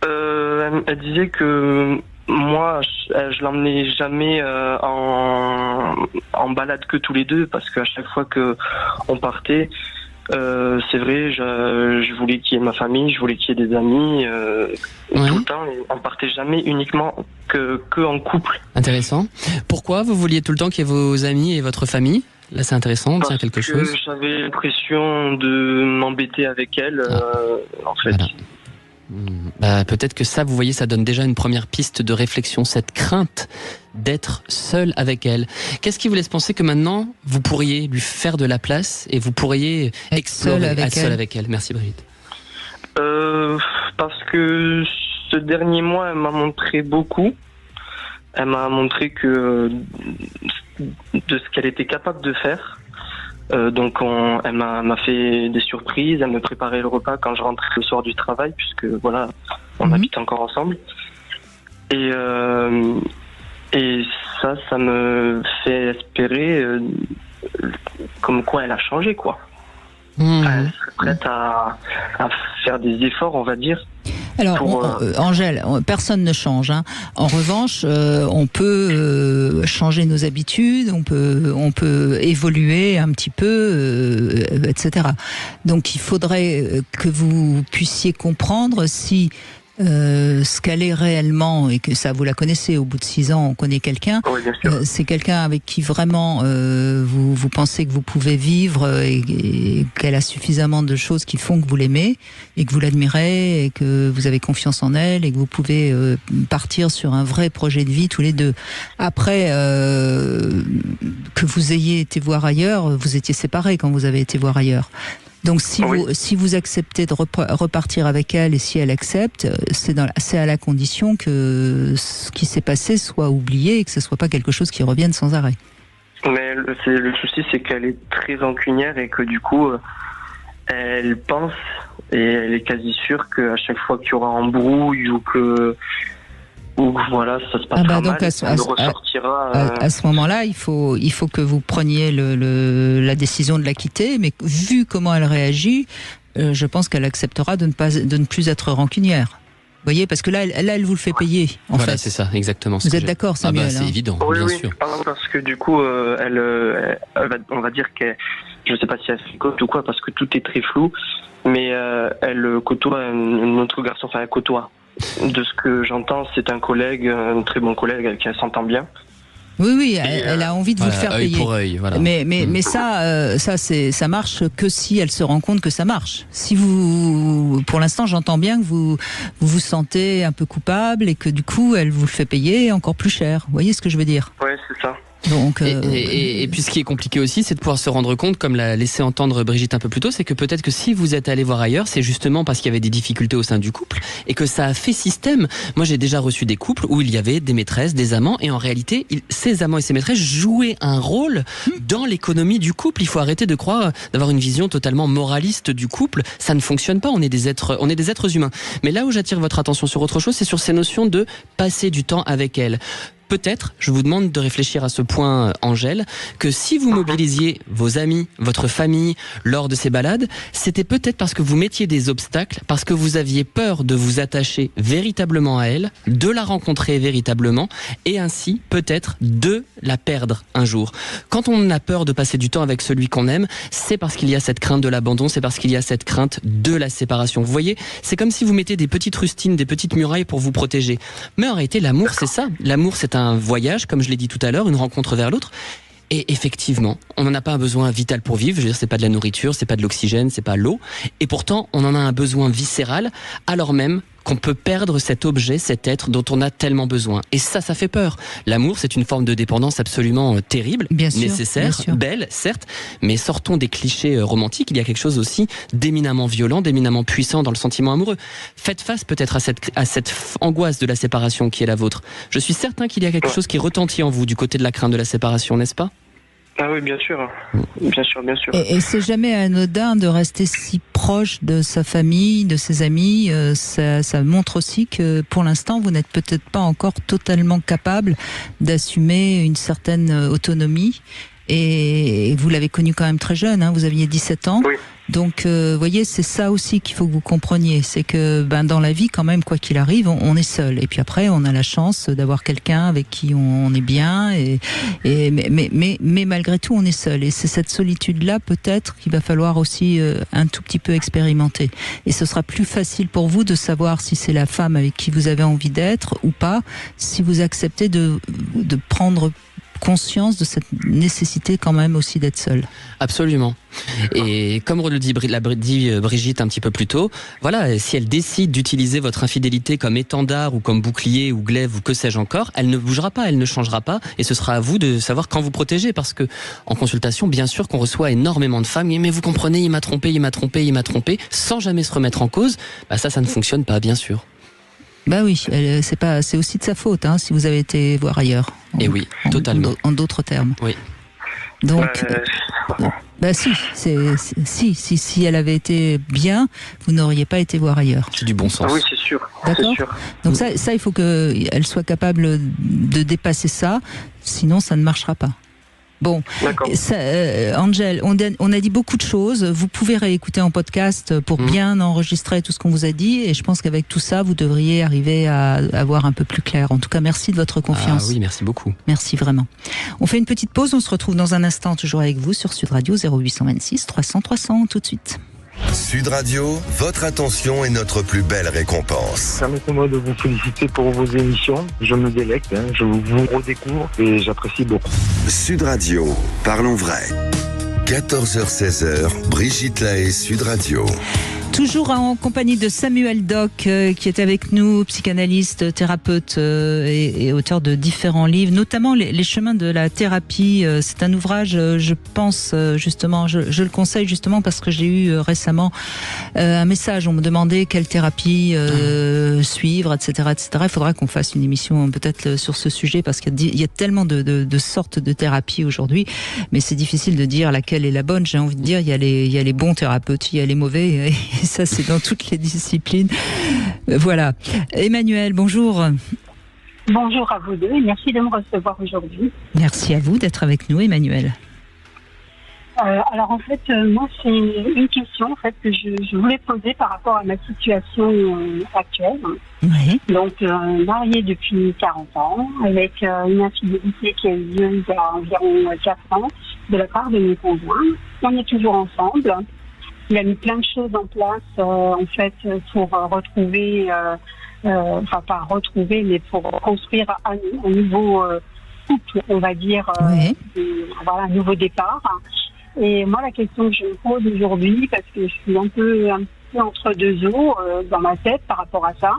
Elle disait que moi, je l'emmenais jamais en balade que tous les deux, parce qu'à chaque fois que on partait, c'est vrai, je voulais qu'il y ait ma famille, je voulais qu'il y ait des amis, tout le temps. Et on partait jamais uniquement que en couple. Intéressant. Pourquoi vous vouliez tout le temps qu'il y ait vos amis et votre famille? Là, c'est intéressant, c'est quelque chose. J'avais l'impression de m'embêter avec elle, en fait. Voilà. Peut-être que ça, vous voyez, ça donne déjà une première piste de réflexion, cette crainte d'être seul avec elle. Qu'est-ce qui vous laisse penser que maintenant, vous pourriez lui faire de la place et vous pourriez être seul avec elle? Merci Brigitte. Parce que ce dernier mois, elle m'a montré beaucoup. Elle m'a montré que de ce qu'elle était capable de faire. Donc elle m'a fait des surprises, elle me préparait le repas quand je rentrais le soir du travail, puisque voilà, on habite encore ensemble. Et ça me fait espérer comme quoi elle a changé, quoi. Elle serait prête à faire des efforts, on va dire. Alors, Angèle, personne ne change. Hein. En revanche, on peut changer nos habitudes, on peut évoluer un petit peu, etc. Donc, il faudrait que vous puissiez comprendre si ce qu'elle est réellement, et que ça vous la connaissez, au bout de 6 ans on connaît quelqu'un, c'est quelqu'un avec qui vraiment vous pensez que vous pouvez vivre et qu'elle a suffisamment de choses qui font que vous l'aimez et que vous l'admirez et que vous avez confiance en elle et que vous pouvez partir sur un vrai projet de vie tous les deux. Après que vous ayez été voir ailleurs, vous étiez séparés quand vous avez été voir ailleurs. Donc si vous acceptez de repartir avec elle et si elle accepte, c'est à la condition que ce qui s'est passé soit oublié et que ce soit pas quelque chose qui revienne sans arrêt. Mais le souci, c'est qu'elle est très rancunière et que du coup, elle pense et elle est quasi sûre qu'à chaque fois qu'il y aura embrouille ou voilà, ça se passera mal, elle ressortira. À ce moment-là, il faut que vous preniez la décision de la quitter, mais vu comment elle réagit, je pense qu'elle acceptera de ne plus être rancunière. Vous voyez, parce que là, elle vous le fait payer. Voilà, c'est ça, exactement. Vous êtes d'accord, Samuel? C'est évident, bien sûr. Parce que du coup, on va dire qu'elle, je sais pas si elle fricote ou quoi, parce que tout est très flou, mais elle côtoie un autre garçon, enfin elle côtoie. De ce que j'entends, c'est un collègue, un très bon collègue avec qui elle s'entend bien. Oui, elle a envie de vous le faire payer. Œil pour œil, voilà. Mais ça marche que si elle se rend compte que ça marche. Si vous, pour l'instant, j'entends bien que vous vous sentez un peu coupable et que du coup, elle vous le fait payer encore plus cher. Vous voyez ce que je veux dire? Ouais, c'est ça. Donc, et puis ce qui est compliqué aussi, c'est de pouvoir se rendre compte, comme l'a laissé entendre Brigitte un peu plus tôt, c'est que peut-être que si vous êtes allé voir ailleurs, c'est justement parce qu'il y avait des difficultés au sein du couple et que ça a fait système. Moi, j'ai déjà reçu des couples où il y avait des maîtresses, des amants, et en réalité, ces amants et ces maîtresses jouaient un rôle dans l'économie du couple. Il faut arrêter de croire, d'avoir une vision totalement moraliste du couple. Ça ne fonctionne pas. On est des êtres humains. Mais là où j'attire votre attention sur autre chose, c'est sur ces notions de passer du temps avec elle. Peut-être, je vous demande de réfléchir à ce point, Angèle, que si vous mobilisiez vos amis, votre famille lors de ces balades, c'était peut-être parce que vous mettiez des obstacles, parce que vous aviez peur de vous attacher véritablement à elle, de la rencontrer véritablement, et ainsi peut-être de la perdre un jour. Quand on a peur de passer du temps avec celui qu'on aime, c'est parce qu'il y a cette crainte de l'abandon, c'est parce qu'il y a cette crainte de la séparation. Vous voyez, c'est comme si vous mettez des petites rustines, des petites murailles pour vous protéger. Mais en réalité, l'amour, c'est ça. L'amour, c'est un voyage, comme je l'ai dit tout à l'heure, une rencontre vers l'autre. Et effectivement, on n'en a pas un besoin vital pour vivre. Je veux dire, c'est pas de la nourriture, c'est pas de l'oxygène, c'est pas l'eau. Et pourtant, on en a un besoin viscéral, alors même qu'on peut perdre cet objet, cet être dont on a tellement besoin. Et ça fait peur. L'amour, c'est une forme de dépendance absolument terrible, nécessaire, belle, certes, mais sortons des clichés romantiques. Il y a quelque chose aussi d'éminemment violent, d'éminemment puissant dans le sentiment amoureux. Faites face peut-être à cette angoisse de la séparation qui est la vôtre. Je suis certain qu'il y a quelque chose qui retentit en vous du côté de la crainte de la séparation, n'est-ce pas ? Ah oui, bien sûr. Bien sûr. Et c'est jamais anodin de rester si proche de sa famille, de ses amis. Ça montre aussi que pour l'instant, vous n'êtes peut-être pas encore totalement capable d'assumer une certaine autonomie. Et vous l'avez connu quand même très jeune, hein, vous aviez 17 ans. Oui. Donc, vous voyez, c'est ça aussi qu'il faut que vous compreniez. C'est que dans la vie, quand même, quoi qu'il arrive, on est seul. Et puis après, on a la chance d'avoir quelqu'un avec qui on est bien. Mais malgré tout, on est seul. Et c'est cette solitude-là, peut-être, qu'il va falloir aussi un tout petit peu expérimenter. Et ce sera plus facile pour vous de savoir si c'est la femme avec qui vous avez envie d'être ou pas, si vous acceptez de prendre conscience de cette nécessité quand même aussi d'être seul. Absolument. Et comme l'a dit Brigitte un petit peu plus tôt, voilà, si elle décide d'utiliser votre infidélité comme étendard ou comme bouclier ou glaive ou que sais-je encore, elle ne bougera pas, elle ne changera pas, et ce sera à vous de savoir quand vous protéger, parce que en consultation, bien sûr qu'on reçoit énormément de femmes, mais vous comprenez, il m'a trompé, sans jamais se remettre en cause, ça ne fonctionne pas, bien sûr. Oui, c'est aussi de sa faute, hein, si vous avez été voir ailleurs. Et oui, totalement. En d'autres termes. Oui. Donc, si elle avait été bien, vous n'auriez pas été voir ailleurs. C'est du bon sens. Ah oui, c'est sûr. D'accord. Donc ça, il faut qu'elle soit capable de dépasser ça, sinon ça ne marchera pas. Bon, Angel, on a dit beaucoup de choses. Vous pouvez réécouter en podcast pour bien enregistrer tout ce qu'on vous a dit. Et je pense qu'avec tout ça, vous devriez arriver à avoir un peu plus clair. En tout cas, merci de votre confiance. Ah oui, merci beaucoup. Merci vraiment. On fait une petite pause. On se retrouve dans un instant, toujours avec vous sur Sud Radio 0826 300 300. Tout de suite. Sud Radio, votre attention est notre plus belle récompense. Permettez-moi de vous féliciter pour vos émissions. Je me délecte, je vous redécouvre et j'apprécie beaucoup. Sud Radio, parlons vrai. 14h-16h, Brigitte Lahaie, Sud Radio. Toujours en compagnie de Samuel Doc, qui est avec nous, psychanalyste, thérapeute et auteur de différents livres, notamment les chemins de la thérapie. C'est un ouvrage, je pense justement, je le conseille justement parce que j'ai eu récemment un message. On me demandait quelle thérapie suivre, etc., etc. Il faudra qu'on fasse une émission peut-être sur ce sujet parce qu'il y a tellement de sortes de thérapies aujourd'hui, mais c'est difficile de dire laquelle est la bonne. J'ai envie de dire, il y a les bons thérapeutes, il y a les mauvais. Et ça, c'est dans toutes les disciplines. Voilà. Emmanuel, bonjour. Bonjour à vous deux et merci de me recevoir aujourd'hui. Merci à vous d'être avec nous, Emmanuel. Alors en fait, moi, c'est une question en fait, que je voulais poser par rapport à ma situation actuelle. Oui. Donc, mariée depuis 40 ans, avec une infidélité qui a eu lieu il y a environ 4 ans de la part de mes conjoints. On est toujours ensemble. Il a mis plein de choses en place, en fait, pour retrouver, enfin pas retrouver, mais pour construire un nouveau couple, on va dire, voilà, un nouveau départ. Et moi, la question que je me pose aujourd'hui, parce que je suis un peu entre deux eaux dans ma tête par rapport à ça,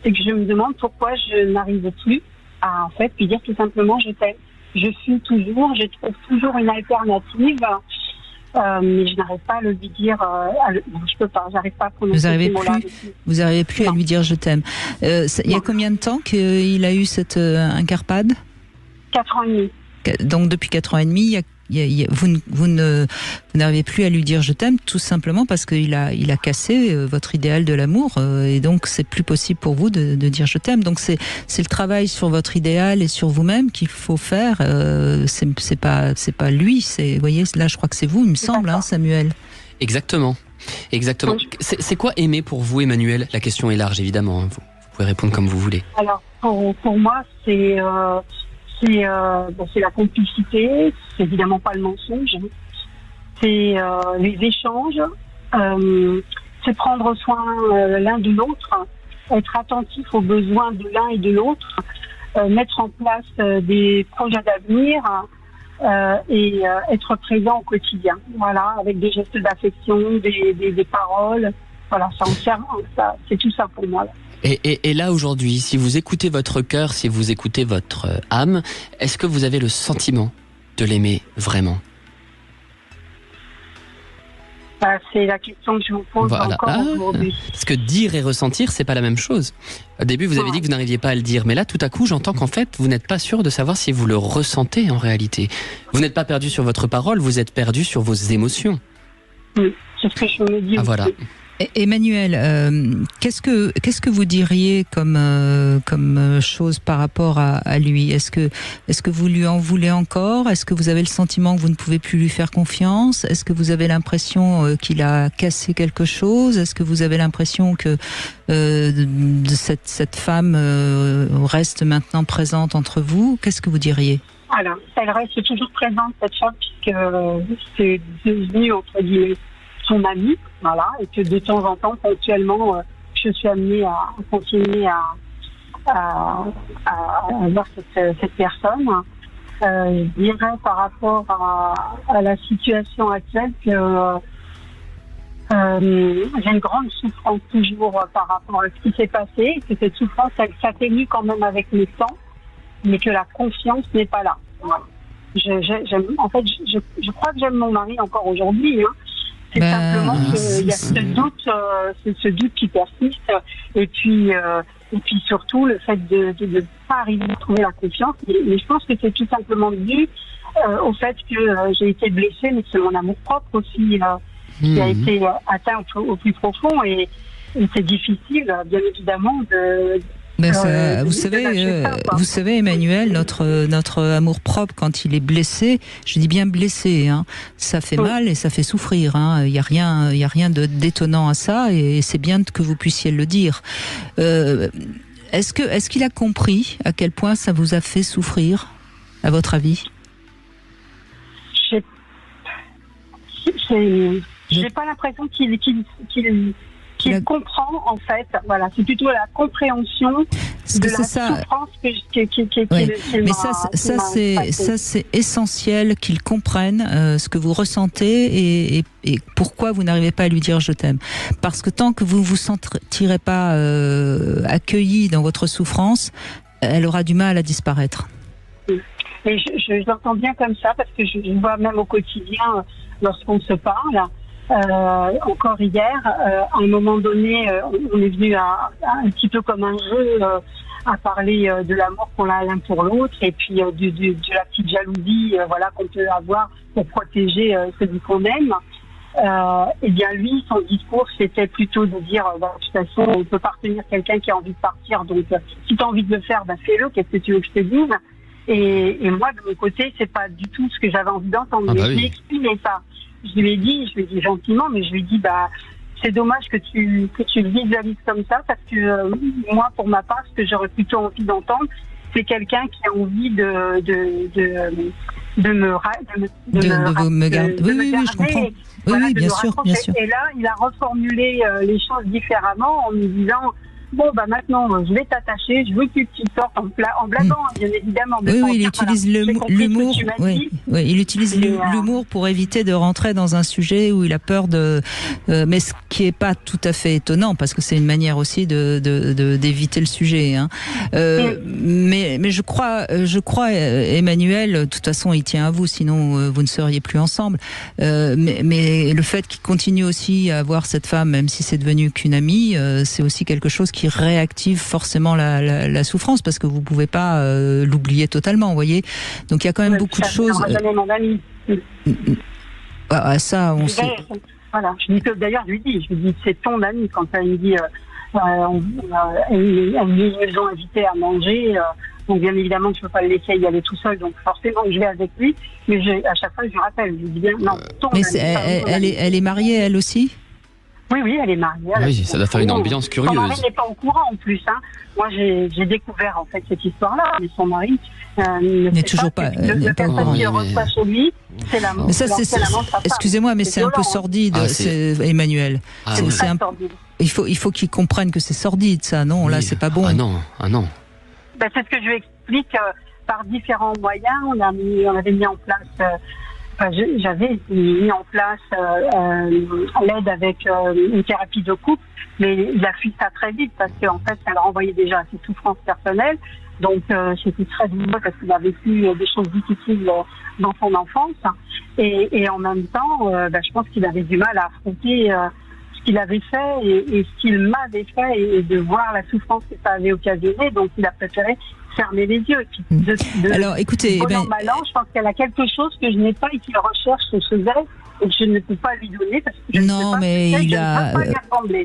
c'est que je me demande pourquoi je n'arrive plus à, en fait, lui dire tout simplement je t'aime. Je trouve toujours une alternative. Mais je n'arrive pas à le lui dire. Je peux pas. J'arrive pas à prononcer ces mots-là. Vous n'arrivez plus à lui dire je t'aime. Il y a combien de temps qu'il a eu cette incarpade ? 4 ans et demi. Donc depuis 4 ans et demi, vous n'arrivez plus à lui dire je t'aime, tout simplement parce qu'il a cassé votre idéal de l'amour, et donc c'est plus possible pour vous de dire je t'aime. Donc c'est le travail sur votre idéal et sur vous-même qu'il faut faire. C'est pas lui. Vous voyez, là je crois que c'est vous, il me semble, hein, Samuel. Exactement. C'est quoi aimer pour vous, Emmanuel ? La question est large, évidemment. Hein. Vous pouvez répondre comme vous voulez. Alors pour moi, c'est la complicité, c'est évidemment pas le mensonge, c'est les échanges, c'est prendre soin l'un de l'autre, être attentif aux besoins de l'un et de l'autre, mettre en place des projets d'avenir et être présent au quotidien. Voilà, avec des gestes d'affection, des paroles. Voilà, ça, c'est tout ça pour moi. Là. Et là, aujourd'hui, si vous écoutez votre cœur, si vous écoutez votre âme, est-ce que vous avez le sentiment de l'aimer vraiment ? C'est la question que je vous pose encore aujourd'hui. Parce que dire et ressentir, c'est pas la même chose. Au début, vous avez dit que vous n'arriviez pas à le dire, mais là, tout à coup, j'entends qu'en fait, vous n'êtes pas sûr de savoir si vous le ressentez en réalité. Vous n'êtes pas perdu sur votre parole, vous êtes perdu sur vos émotions. Oui, c'est ce que je me dis. Ah, voilà. Emmanuel, qu'est-ce que vous diriez comme chose par rapport à lui ? Est-ce que vous lui en voulez encore ? Est-ce que vous avez le sentiment que vous ne pouvez plus lui faire confiance ? Est-ce que vous avez l'impression qu'il a cassé quelque chose ? Est-ce que vous avez l'impression que cette femme reste maintenant présente entre vous ? Qu'est-ce que vous diriez ? Alors, elle reste toujours présente, cette femme, puisque c'est devenu, entre guillemets, son ami, voilà, et que de temps en temps, ponctuellement, je suis amenée à continuer à voir cette personne. Je dirais par rapport à la situation actuelle que j'ai une grande souffrance toujours par rapport à ce qui s'est passé, et que cette souffrance, elle s'atténue quand même avec le temps, mais que la confiance n'est pas là. Voilà. En fait, je crois que j'aime mon mari encore aujourd'hui, hein. C'est simplement qu'il y a ce doute qui persiste, et puis surtout le fait de ne pas arriver à trouver la confiance. Mais je pense que c'est tout simplement dû au fait que j'ai été blessée, mais c'est mon amour-propre aussi qui a été atteint au plus profond, et c'est difficile, bien évidemment, Vous savez, Emmanuel, notre amour-propre, quand il est blessé, je dis bien blessé, hein, ça fait mal et ça fait souffrir. Hein. Il y a rien de détonnant à ça, et c'est bien que vous puissiez le dire. Est-ce qu'il a compris à quel point ça vous a fait souffrir, à votre avis? J'ai pas l'impression qu'il comprend, en fait. Voilà, c'est plutôt la compréhension de la souffrance Mais ça c'est essentiel qu'il comprenne ce que vous ressentez et pourquoi vous n'arrivez pas à lui dire je t'aime. Parce que tant que vous vous sentirez pas accueilli dans votre souffrance, elle aura du mal à disparaître. Et je l'entends bien comme ça, parce que je vois même au quotidien, lorsqu'on se parle. Encore hier, à un moment donné, on est venu un petit peu comme un jeu à parler de l'amour qu'on a l'un pour l'autre, et puis de la petite jalousie qu'on peut avoir pour protéger celui qu'on aime. Et bien lui, son discours, c'était plutôt de dire de toute façon, on ne peut pas retenir quelqu'un qui a envie de partir, donc si tu as envie de le faire, fais-le, qu'est-ce que tu veux que je te dise? Et moi, de mon côté, c'est pas du tout ce que j'avais envie d'entendre. Je lui ai exprimé ça. Je lui ai dit gentiment, mais je lui ai dit, c'est dommage que tu le visualises comme ça, parce que moi, pour ma part, ce que j'aurais plutôt envie d'entendre, c'est quelqu'un qui a envie de me garder. Oui, je comprends. Oui, bien sûr. Et là, il a reformulé les choses différemment en me disant, maintenant, je vais t'attacher, je veux que tu sortes en blaguant, bien évidemment. Il utilise l'humour. Il utilise l'humour pour éviter de rentrer dans un sujet où il a peur de. Mais ce qui est pas tout à fait étonnant, parce que c'est une manière aussi d'éviter le sujet. Hein. Mais je crois, Emmanuel, de toute façon, il tient à vous, sinon vous ne seriez plus ensemble. Mais le fait qu'il continue aussi à voir cette femme, même si c'est devenu qu'une amie, c'est aussi quelque chose qui réactive forcément la souffrance, parce que vous pouvez pas l'oublier totalement, vous voyez. Donc il y a quand même beaucoup de choses. Mon ami. Ça, on sait. Voilà, d'ailleurs, je lui dis c'est ton ami, quand elle me dit ils nous ont invités à manger. Donc bien évidemment, je peux pas le laisser y aller tout seul, donc forcément je vais avec lui. Mais à chaque fois, je lui rappelle, je lui dis bien non. Mais elle est mariée, elle aussi? Oui, elle est mariée. Oui, ça doit faire une ambiance curieuse. Son mari n'est pas au courant en plus. Hein. Moi, j'ai découvert en fait cette histoire-là, mais son mari n'est toujours pas. La personne qui reçoit chez lui, c'est l'amant. Mais ça, excusez-moi, mais c'est un peu sordide, Emmanuel. Il faut qu'il comprenne que c'est sordide, ça. Non, là, c'est pas bon. Ah non. C'est ce que je lui explique par différents moyens. On avait mis en place. J'avais mis en place l'aide avec une thérapie de couple, mais il a fui ça très vite, parce qu'en fait, ça l'a renvoyé déjà à ses souffrances personnelles. Donc, c'était très douloureux, parce qu'il a vécu des choses difficiles dans son enfance. Et en même temps, je pense qu'il avait du mal à affronter ce qu'il avait fait et ce qu'il m'avait fait, et de voir la souffrance que ça avait occasionné. Donc, il a préféré fermer les yeux. Alors, écoutez, je pense qu'elle a quelque chose que je n'ai pas et qu'il recherche chez elle, et que je ne peux pas lui donner, parce que je ne sais pas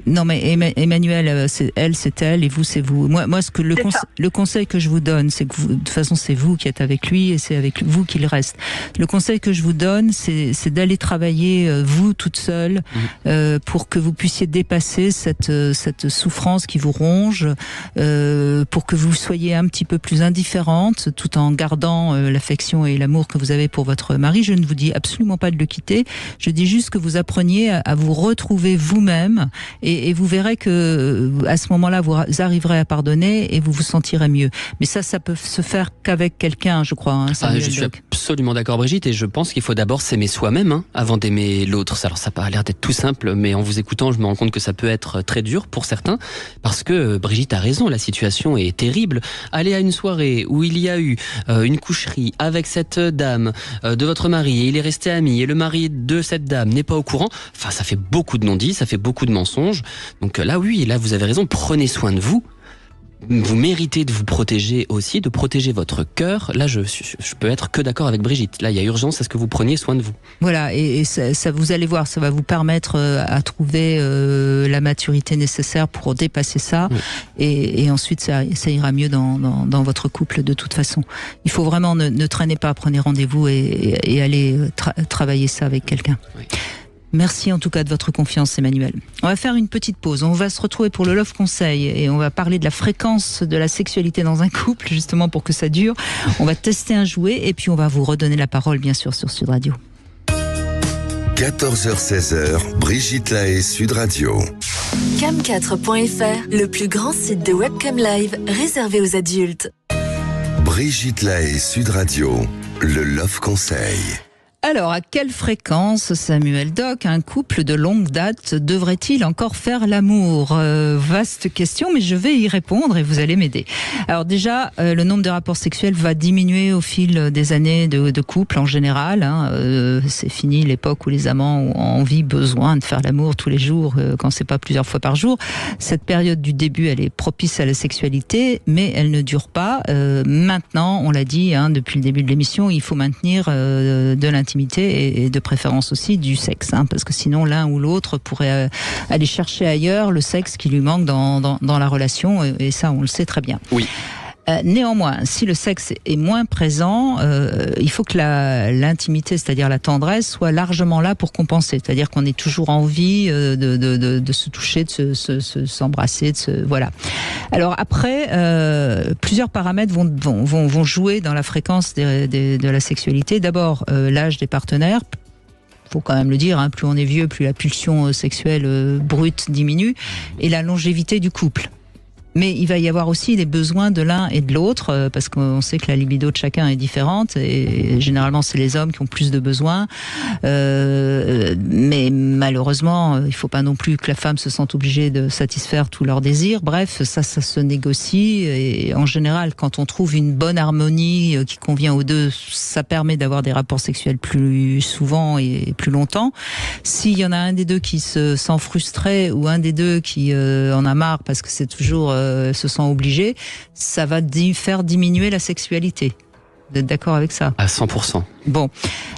Non, mais Emmanuel, c'est elle, et vous, c'est vous. Moi, le conseil que je vous donne, c'est que de toute façon, c'est vous qui êtes avec lui, et c'est avec vous qu'il reste. Le conseil que je vous donne, c'est d'aller travailler, vous, toute seule, pour que vous puissiez dépasser cette souffrance qui vous ronge, pour que vous soyez un petit peu plus indifférente, tout en gardant l'affection et l'amour que vous avez pour votre mari. Je ne vous dis absolument pas de le quitter. Je dis juste que vous appreniez à vous retrouver vous-même, et vous verrez que à ce moment-là, vous arriverez à pardonner et vous vous sentirez mieux. Mais ça peut se faire qu'avec quelqu'un, je crois. Je suis absolument d'accord, Brigitte, et je pense qu'il faut d'abord s'aimer soi-même avant d'aimer l'autre. Alors ça a l'air d'être tout simple, mais en vous écoutant, je me rends compte que ça peut être très dur pour certains, parce que Brigitte a raison, la situation est terrible. Aller à une soirée où il y a eu une coucherie avec cette dame de votre mari, et il est resté ami, et le mari de cette dame n'est pas au courant, enfin ça fait beaucoup de non-dits, ça fait beaucoup de mensonges. Donc là vous avez raison, prenez soin de vous. vous méritez de vous protéger aussi, de protéger votre cœur. Là, je peux être que d'accord avec Brigitte. Là, il y a urgence à ce que vous preniez soin de vous. Voilà, et ça, vous allez voir, ça va vous permettre à trouver la maturité nécessaire pour dépasser ça. Oui. Et ensuite, ça ira mieux dans votre couple de toute façon. Il faut vraiment ne traînez pas, prenez rendez-vous et allez travailler ça avec quelqu'un. Oui. Merci en tout cas de votre confiance, Emmanuel. On va faire une petite pause. On va se retrouver pour le Love Conseil et on va parler de la fréquence de la sexualité dans un couple, justement pour que ça dure. On va tester un jouet et puis on va vous redonner la parole, bien sûr, sur Sud Radio. 14h-16h, Brigitte Lahaie, Sud Radio. Cam4.fr, le plus grand site de webcam live réservé aux adultes. Brigitte Lahaie, Sud Radio, le Love Conseil. Alors, à quelle fréquence, Samuel Doc, un couple de longue date devrait-il encore faire l'amour ? Vaste question, mais je vais y répondre et vous allez m'aider. Alors déjà, le nombre de rapports sexuels va diminuer au fil des années de couple en général. C'est fini l'époque où les amants ont envie, besoin de faire l'amour tous les jours, quand c'est pas plusieurs fois par jour. Cette période du début, elle est propice à la sexualité, mais elle ne dure pas. Maintenant, on l'a dit depuis le début de l'émission, il faut maintenir de l'intimité et de préférence aussi du sexe, parce que sinon l'un ou l'autre pourrait aller chercher ailleurs le sexe qui lui manque dans la relation, et ça on le sait très bien. Oui. Néanmoins, si le sexe est moins présent, il faut que l'intimité, c'est-à-dire la tendresse, soit largement là pour compenser. C'est-à-dire qu'on ait toujours envie de se toucher, de s'embrasser, voilà. Alors après, plusieurs paramètres vont jouer dans la fréquence de la sexualité. D'abord, l'âge des partenaires. Faut quand même le dire, plus on est vieux, plus la pulsion sexuelle brute diminue, et la longévité du couple. Mais il va y avoir aussi les besoins de l'un et de l'autre, parce qu'on sait que la libido de chacun est différente, et généralement c'est les hommes qui ont plus de besoins. Mais malheureusement, il ne faut pas non plus que la femme se sente obligée de satisfaire tous leurs désirs. Bref, ça se négocie, et en général, quand on trouve une bonne harmonie qui convient aux deux, ça permet d'avoir des rapports sexuels plus souvent et plus longtemps. S'il y en a un des deux qui se sent frustré, ou un des deux qui en a marre parce que c'est toujours se sent obligé, ça va faire diminuer la sexualité. Vous êtes d'accord avec ça ? À 100%. Bon,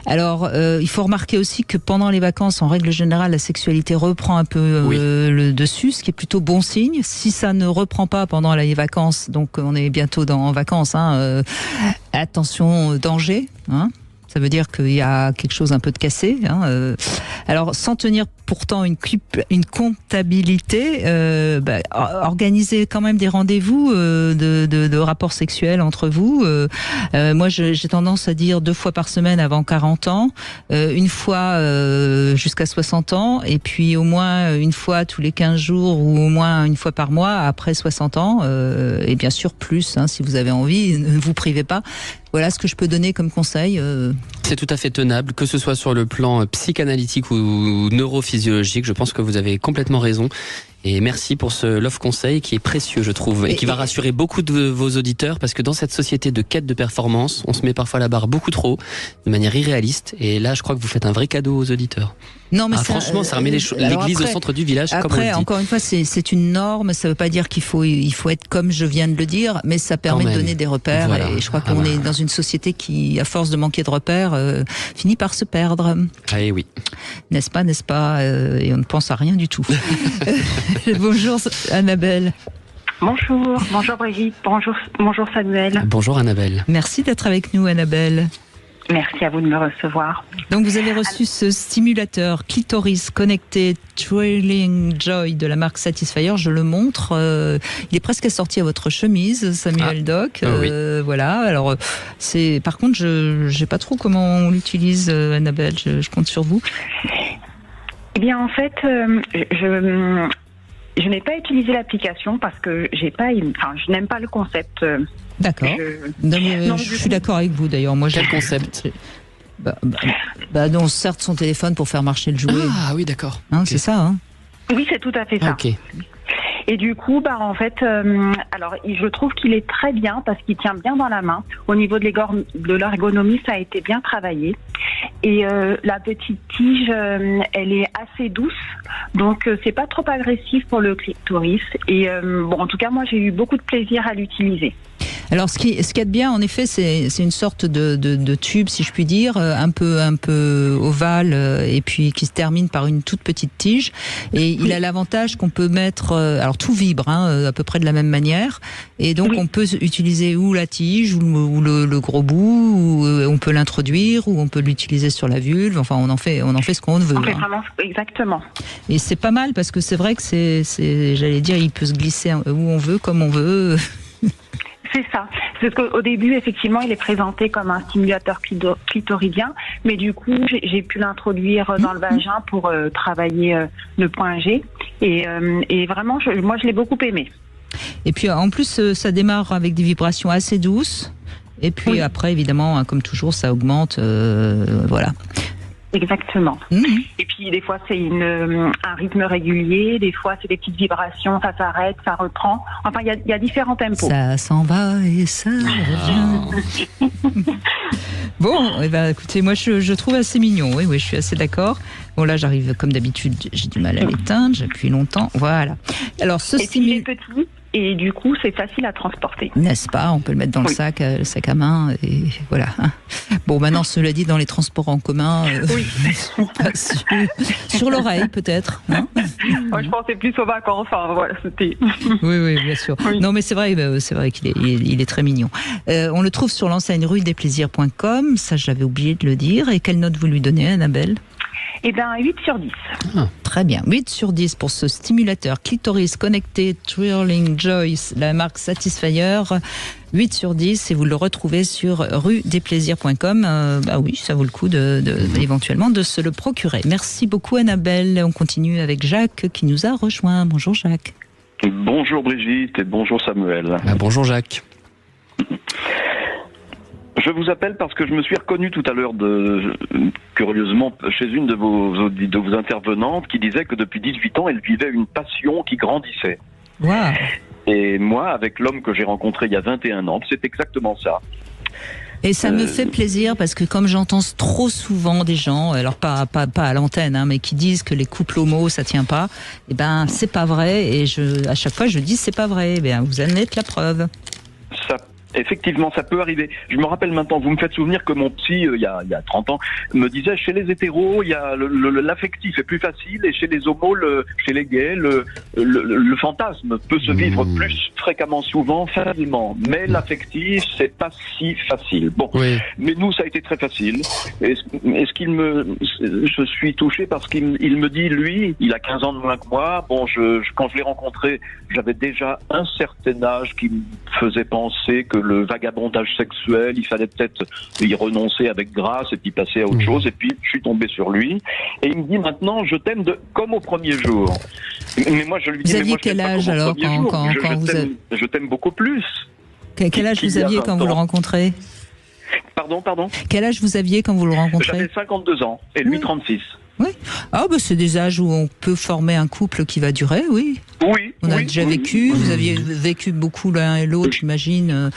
alors il faut remarquer aussi que pendant les vacances, en règle générale, la sexualité reprend un peu le dessus, ce qui est plutôt bon signe. Si ça ne reprend pas pendant les vacances, donc on est bientôt en vacances, attention, danger, ça veut dire qu'il y a quelque chose un peu de cassé. Alors, sans tenir pourtant une comptabilité, organisez quand même des rendez-vous de rapports sexuels entre vous. Moi, j'ai tendance à dire 2 fois par semaine avant 40 ans, une fois jusqu'à 60 ans, et puis au moins une fois tous les 15 jours ou au moins une fois par mois après 60 ans, et bien sûr plus, si vous avez envie, ne vous privez pas. Voilà ce que je peux donner comme conseil. C'est tout à fait tenable, que ce soit sur le plan psychanalytique ou neurophysiologique. Je pense que vous avez complètement raison. Et merci pour ce Love Conseil qui est précieux, je trouve, et qui va rassurer beaucoup de vos auditeurs, parce que dans cette société de quête de performance, on se met parfois la barre beaucoup trop, de manière irréaliste. Et là, je crois que vous faites un vrai cadeau aux auditeurs. Non, mais franchement, ça remet l'église au centre du village, comme on le dit. Après, encore une fois, c'est une norme. Ça ne veut pas dire qu'il faut être comme je viens de le dire, mais ça permet de donner des repères. Voilà. Et je crois qu'on est dans une société qui, à force de manquer de repères, finit par se perdre. Ah oui. N'est-ce pas, et on ne pense à rien du tout. Bonjour Annabelle. Bonjour Brigitte, bonjour Samuel. Bonjour Annabelle. Merci d'être avec nous Annabelle. Merci à vous de me recevoir. Donc vous avez reçu ce stimulateur clitoris connecté Thrilling Joy de la marque Satisfyer. Je le montre. Il est presque assorti à votre chemise, Samuel Doc. Oui. Voilà. Alors par contre, je sais pas trop comment on l'utilise, Annabelle. Je compte sur vous. Eh bien, en fait, je n'ai pas utilisé l'application parce que je n'aime pas le concept. D'accord. Je suis d'accord avec vous d'ailleurs. Moi, quel concept ? Non, certes son téléphone pour faire marcher le jouet. Ah oui, d'accord. Okay. C'est ça. Oui, c'est tout à fait ça. Ok. Et du coup, en fait, alors je trouve qu'il est très bien parce qu'il tient bien dans la main. Au niveau de l'ergonomie, ça a été bien travaillé. Et la petite tige, elle est assez douce, donc c'est pas trop agressif pour le clitoris. Et en tout cas, moi, j'ai eu beaucoup de plaisir à l'utiliser. Alors, ce qu'il y a de bien, en effet, c'est une sorte de tube, si je puis dire, un peu ovale, et puis qui se termine par une toute petite tige. Et il a l'avantage qu'on peut mettre, alors tout vibre, à peu près de la même manière. Et donc, on peut utiliser ou la tige, ou le gros bout, ou on peut l'introduire, ou on peut l'utiliser sur la vulve. Enfin, on en fait ce qu'on veut. Vraiment, exactement. Et c'est pas mal parce que c'est vrai que j'allais dire, il peut se glisser où on veut, comme on veut. C'est ça. Parce qu'au début, effectivement, il est présenté comme un stimulateur clitoridien, mais du coup, j'ai pu l'introduire dans le vagin pour travailler le point G. Et vraiment, moi, je l'ai beaucoup aimé. Et puis, en plus, ça démarre avec des vibrations assez douces. Et puis après, évidemment, comme toujours, ça augmente. Voilà. Exactement. Et puis des fois c'est un rythme régulier, des fois c'est des petites vibrations, ça s'arrête, ça reprend. Enfin il y a différents tempos. Ça s'en va et ça revient. Bon, écoutez, moi je trouve assez mignon. Oui, je suis assez d'accord. Bon là j'arrive comme d'habitude, j'ai du mal à l'éteindre, j'appuie longtemps. Voilà. Alors ce stimulateur petit. Et du coup, c'est facile à transporter. N'est-ce pas? On peut le mettre dans le sac à main, et voilà. Bon, maintenant, cela dit, dans les transports en commun, sur l'oreille, peut-être. Hein? Moi, je pensais plus aux vacances. Enfin, voilà, c'était. Oui, bien sûr. Oui. Non, mais c'est vrai qu'il est très mignon. On le trouve sur l'enseigne ruedesplaisirs.com. Ça, je l'avais oublié de le dire. Et quelle note vous lui donnez, Annabelle? 8 sur 10. Très bien. 8 sur 10 pour ce stimulateur clitoris connecté Twirling Joyce, la marque Satisfyer. 8 sur 10 et vous le retrouvez sur ruedesplaisirs.com. Oui, ça vaut le coup éventuellement de se le procurer. Merci beaucoup Annabelle. On continue avec Jacques qui nous a rejoint. Bonjour Jacques. Bonjour Brigitte et bonjour Samuel. Bonjour Jacques. Je vous appelle parce que je me suis reconnu tout à l'heure, curieusement, chez une de vos intervenantes qui disait que depuis 18 ans, elle vivait une passion qui grandissait. Wow. Et moi, avec l'homme que j'ai rencontré il y a 21 ans, c'est exactement ça. Et ça me fait plaisir parce que comme j'entends trop souvent des gens, alors pas à l'antenne, mais qui disent que les couples homo ça tient pas, c'est pas vrai. Et à chaque fois je dis c'est pas vrai. Vous en êtes la preuve. Effectivement, ça peut arriver. Je me rappelle maintenant, vous me faites souvenir que mon psy, il y a 30 ans, me disait, chez les hétéros, il y a l'affectif est plus facile, et chez les homos, chez les gays, le fantasme peut se vivre plus fréquemment, souvent, facilement. Mais l'affectif, c'est pas si facile. Bon. Oui. Mais nous, ça a été très facile. Je suis touché parce qu'il me dit, lui, il a 15 ans de moins que moi. Bon, quand je l'ai rencontré, j'avais déjà un certain âge qui me faisait penser que le vagabondage sexuel, il fallait peut-être y renoncer avec grâce et puis passer à autre chose. Et puis, je suis tombé sur lui. Et il me dit maintenant, je t'aime comme au premier jour. Mais moi, je lui dis, vous aviez quel âge alors quand vous avez... Je t'aime beaucoup plus. Quel âge vous aviez quand vous le rencontrez? Pardon. Quel âge vous aviez quand vous le rencontrez? J'avais 52 ans et lui 36. Oui. C'est des âges où on peut former un couple qui va durer, oui. Oui. On a déjà vécu, vous aviez vécu beaucoup l'un et l'autre, j'imagine.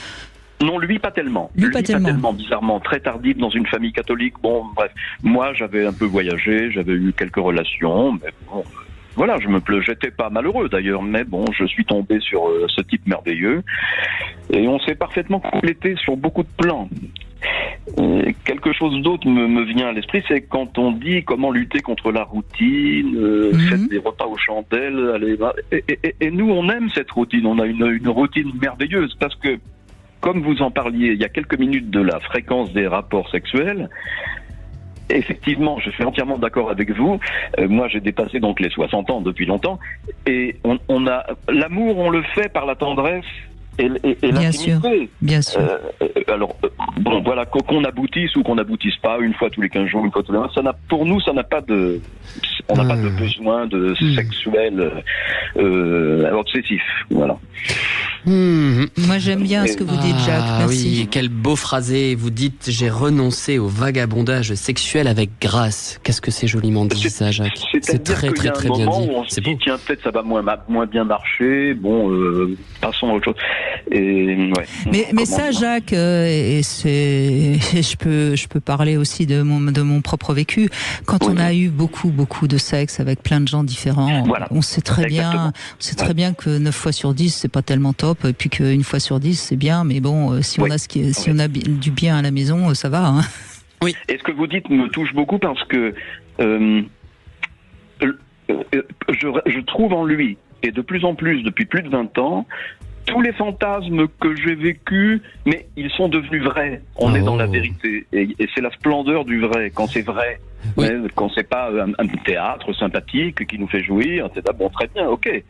Non, lui pas tellement. Lui pas tellement, bizarrement, très tardif dans une famille catholique. Bon, bref, moi j'avais un peu voyagé, j'avais eu quelques relations, mais bon, voilà, j'étais pas malheureux d'ailleurs, mais bon, je suis tombé sur ce type merveilleux et on s'est parfaitement complété sur beaucoup de plans. Quelque chose d'autre me vient à l'esprit, c'est quand on dit comment lutter contre la routine, faites des repas aux chandelles, et nous on aime cette routine, on a une routine merveilleuse parce que comme vous en parliez il y a quelques minutes de la fréquence des rapports sexuels, effectivement, je suis entièrement d'accord avec vous. Moi, j'ai dépassé donc les 60 ans depuis longtemps, et on a l'amour, on le fait par la tendresse et l'intimité. Bien sûr. Alors, bon, voilà, qu'on aboutisse ou qu'on n'aboutisse pas une fois tous les 15 jours, une fois tous les mois, pour nous, ça n'a pas de, on n'a pas de besoin de sexuel obsessif. Voilà. Moi, j'aime bien ce que vous dites, Jacques. Merci. Oui, quel beau phrasé. Vous dites, j'ai renoncé au vagabondage sexuel avec grâce. Qu'est-ce que c'est joliment dit, ça, Jacques. C'est très, très, très bien dit. Où on se dit, tiens, peut-être ça va moins bien marcher. Bon, passons à autre chose. Et, ouais, mais ça, Jacques, et je peux parler aussi de mon propre vécu. Quand on a eu beaucoup de sexe avec plein de gens différents, on sait très bien que 9 fois sur 10, c'est pas tellement top, et puis qu'une fois sur 10, c'est bien, mais bon, si on a du bien à la maison, ça va. Hein. Oui. Et ce que vous dites me touche beaucoup parce que je trouve en lui, et de plus en plus, depuis plus de 20 ans, tous les fantasmes que j'ai vécus, mais ils sont devenus vrais. On est dans la vérité. Et c'est la splendeur du vrai, quand c'est vrai. Oui. Quand c'est pas un théâtre sympathique qui nous fait jouir, c'est bon, très bien, ok.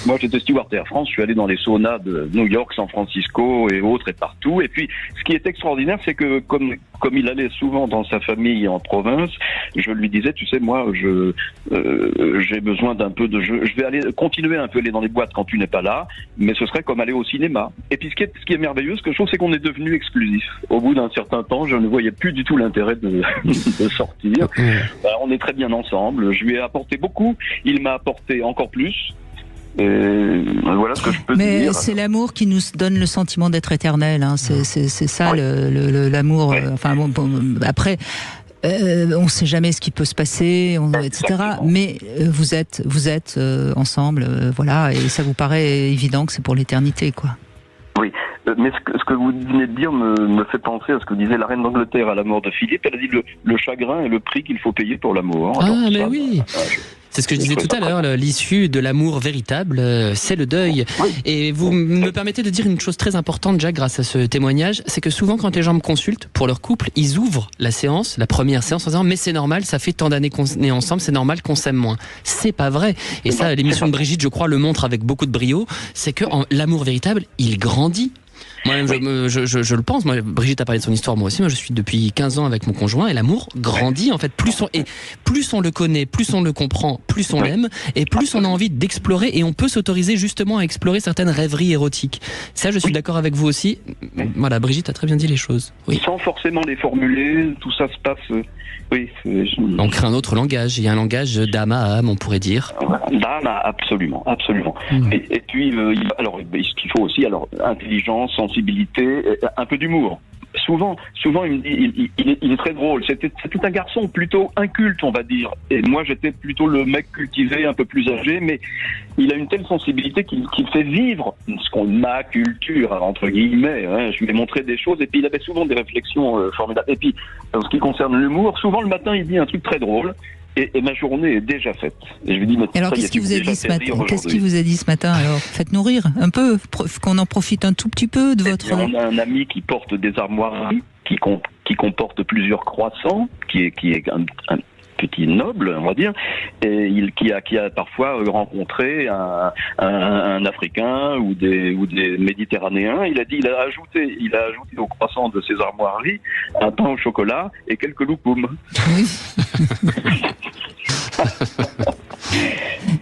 Moi, j'étais steward Air France, je suis allé dans les saunas de New York, San Francisco et autres et partout. Et puis, ce qui est extraordinaire, c'est que comme il allait souvent dans sa famille en province, je lui disais, tu sais, moi, j'ai besoin d'un peu de jeu. Je vais continuer un peu aller dans les boîtes quand tu n'es pas là, mais ce serait comme aller au cinéma. Et puis, ce qui est merveilleux, ce que je trouve, c'est qu'on est devenu exclusif. Au bout d'un certain temps, je ne voyais plus du tout l'intérêt de sortir. On est très bien ensemble. Je lui ai apporté beaucoup. Il m'a apporté encore plus. Et voilà ce que je peux dire. Mais c'est l'amour qui nous donne le sentiment d'être éternel. Hein. C'est ça l'amour. Ouais. Enfin bon, après. On ne sait jamais ce qui peut se passer, etc. Mais vous êtes ensemble, voilà, et ça vous paraît évident que c'est pour l'éternité, quoi. Oui, mais ce que vous venez de dire me fait penser à ce que disait la reine d'Angleterre à la mort de Philippe. Elle a dit le chagrin est le prix qu'il faut payer pour l'amour. Mais oui. C'est ce que je disais tout à l'heure, l'issue de l'amour véritable, c'est le deuil. Oui. Et vous me permettez de dire une chose très importante, Jacques, grâce à ce témoignage, c'est que souvent quand les gens me consultent pour leur couple, ils ouvrent la première séance en disant « mais c'est normal, ça fait tant d'années qu'on est ensemble, c'est normal qu'on s'aime moins ». C'est pas vrai. Et ça, l'émission de Brigitte, je crois, le montre avec beaucoup de brio, c'est que l'amour véritable, il grandit. Moi-même, je le pense. Moi, Brigitte a parlé de son histoire, moi aussi. Moi, je suis depuis 15 ans avec mon conjoint et l'amour grandit, en fait. Plus on le connaît, plus on le comprend, plus on l'aime et plus on a envie d'explorer et on peut s'autoriser justement à explorer certaines rêveries érotiques. Ça, je suis d'accord avec vous aussi. Voilà, Brigitte a très bien dit les choses. Oui. Sans forcément les formuler, tout ça se passe... Oui, on crée un autre langage. Il y a un langage d'âme à âme, on pourrait dire. D'âme, absolument. Et puis, alors, ce qu'il faut aussi, intelligence, sensibilité, un peu d'humour. Souvent, il me dit, il est très drôle. C'est un garçon plutôt inculte, on va dire. Et moi, j'étais plutôt le mec cultivé, un peu plus âgé, mais il a une telle sensibilité qu'il fait vivre ma culture, entre guillemets. Hein. Je lui ai montré des choses, et puis il avait souvent des réflexions formidables. Et puis, en ce qui concerne l'humour, souvent le matin, il dit un truc très drôle. Et ma journée est déjà faite. Et je lui dis, alors qu'est-ce qu'il vous a dit ce matin ? Qu'est-ce qu'il vous a dit ce matin ? Alors, faites-nous rire un peu, qu'on en profite un tout petit peu de votre. On a un ami qui porte des armoiries, qui comporte plusieurs croissants, qui est un petit noble, on va dire, et qui a parfois rencontré un Africain ou des Méditerranéens. Il a dit, il a ajouté au croissant de ses armoiries un pain au chocolat et quelques loukoums. Oui.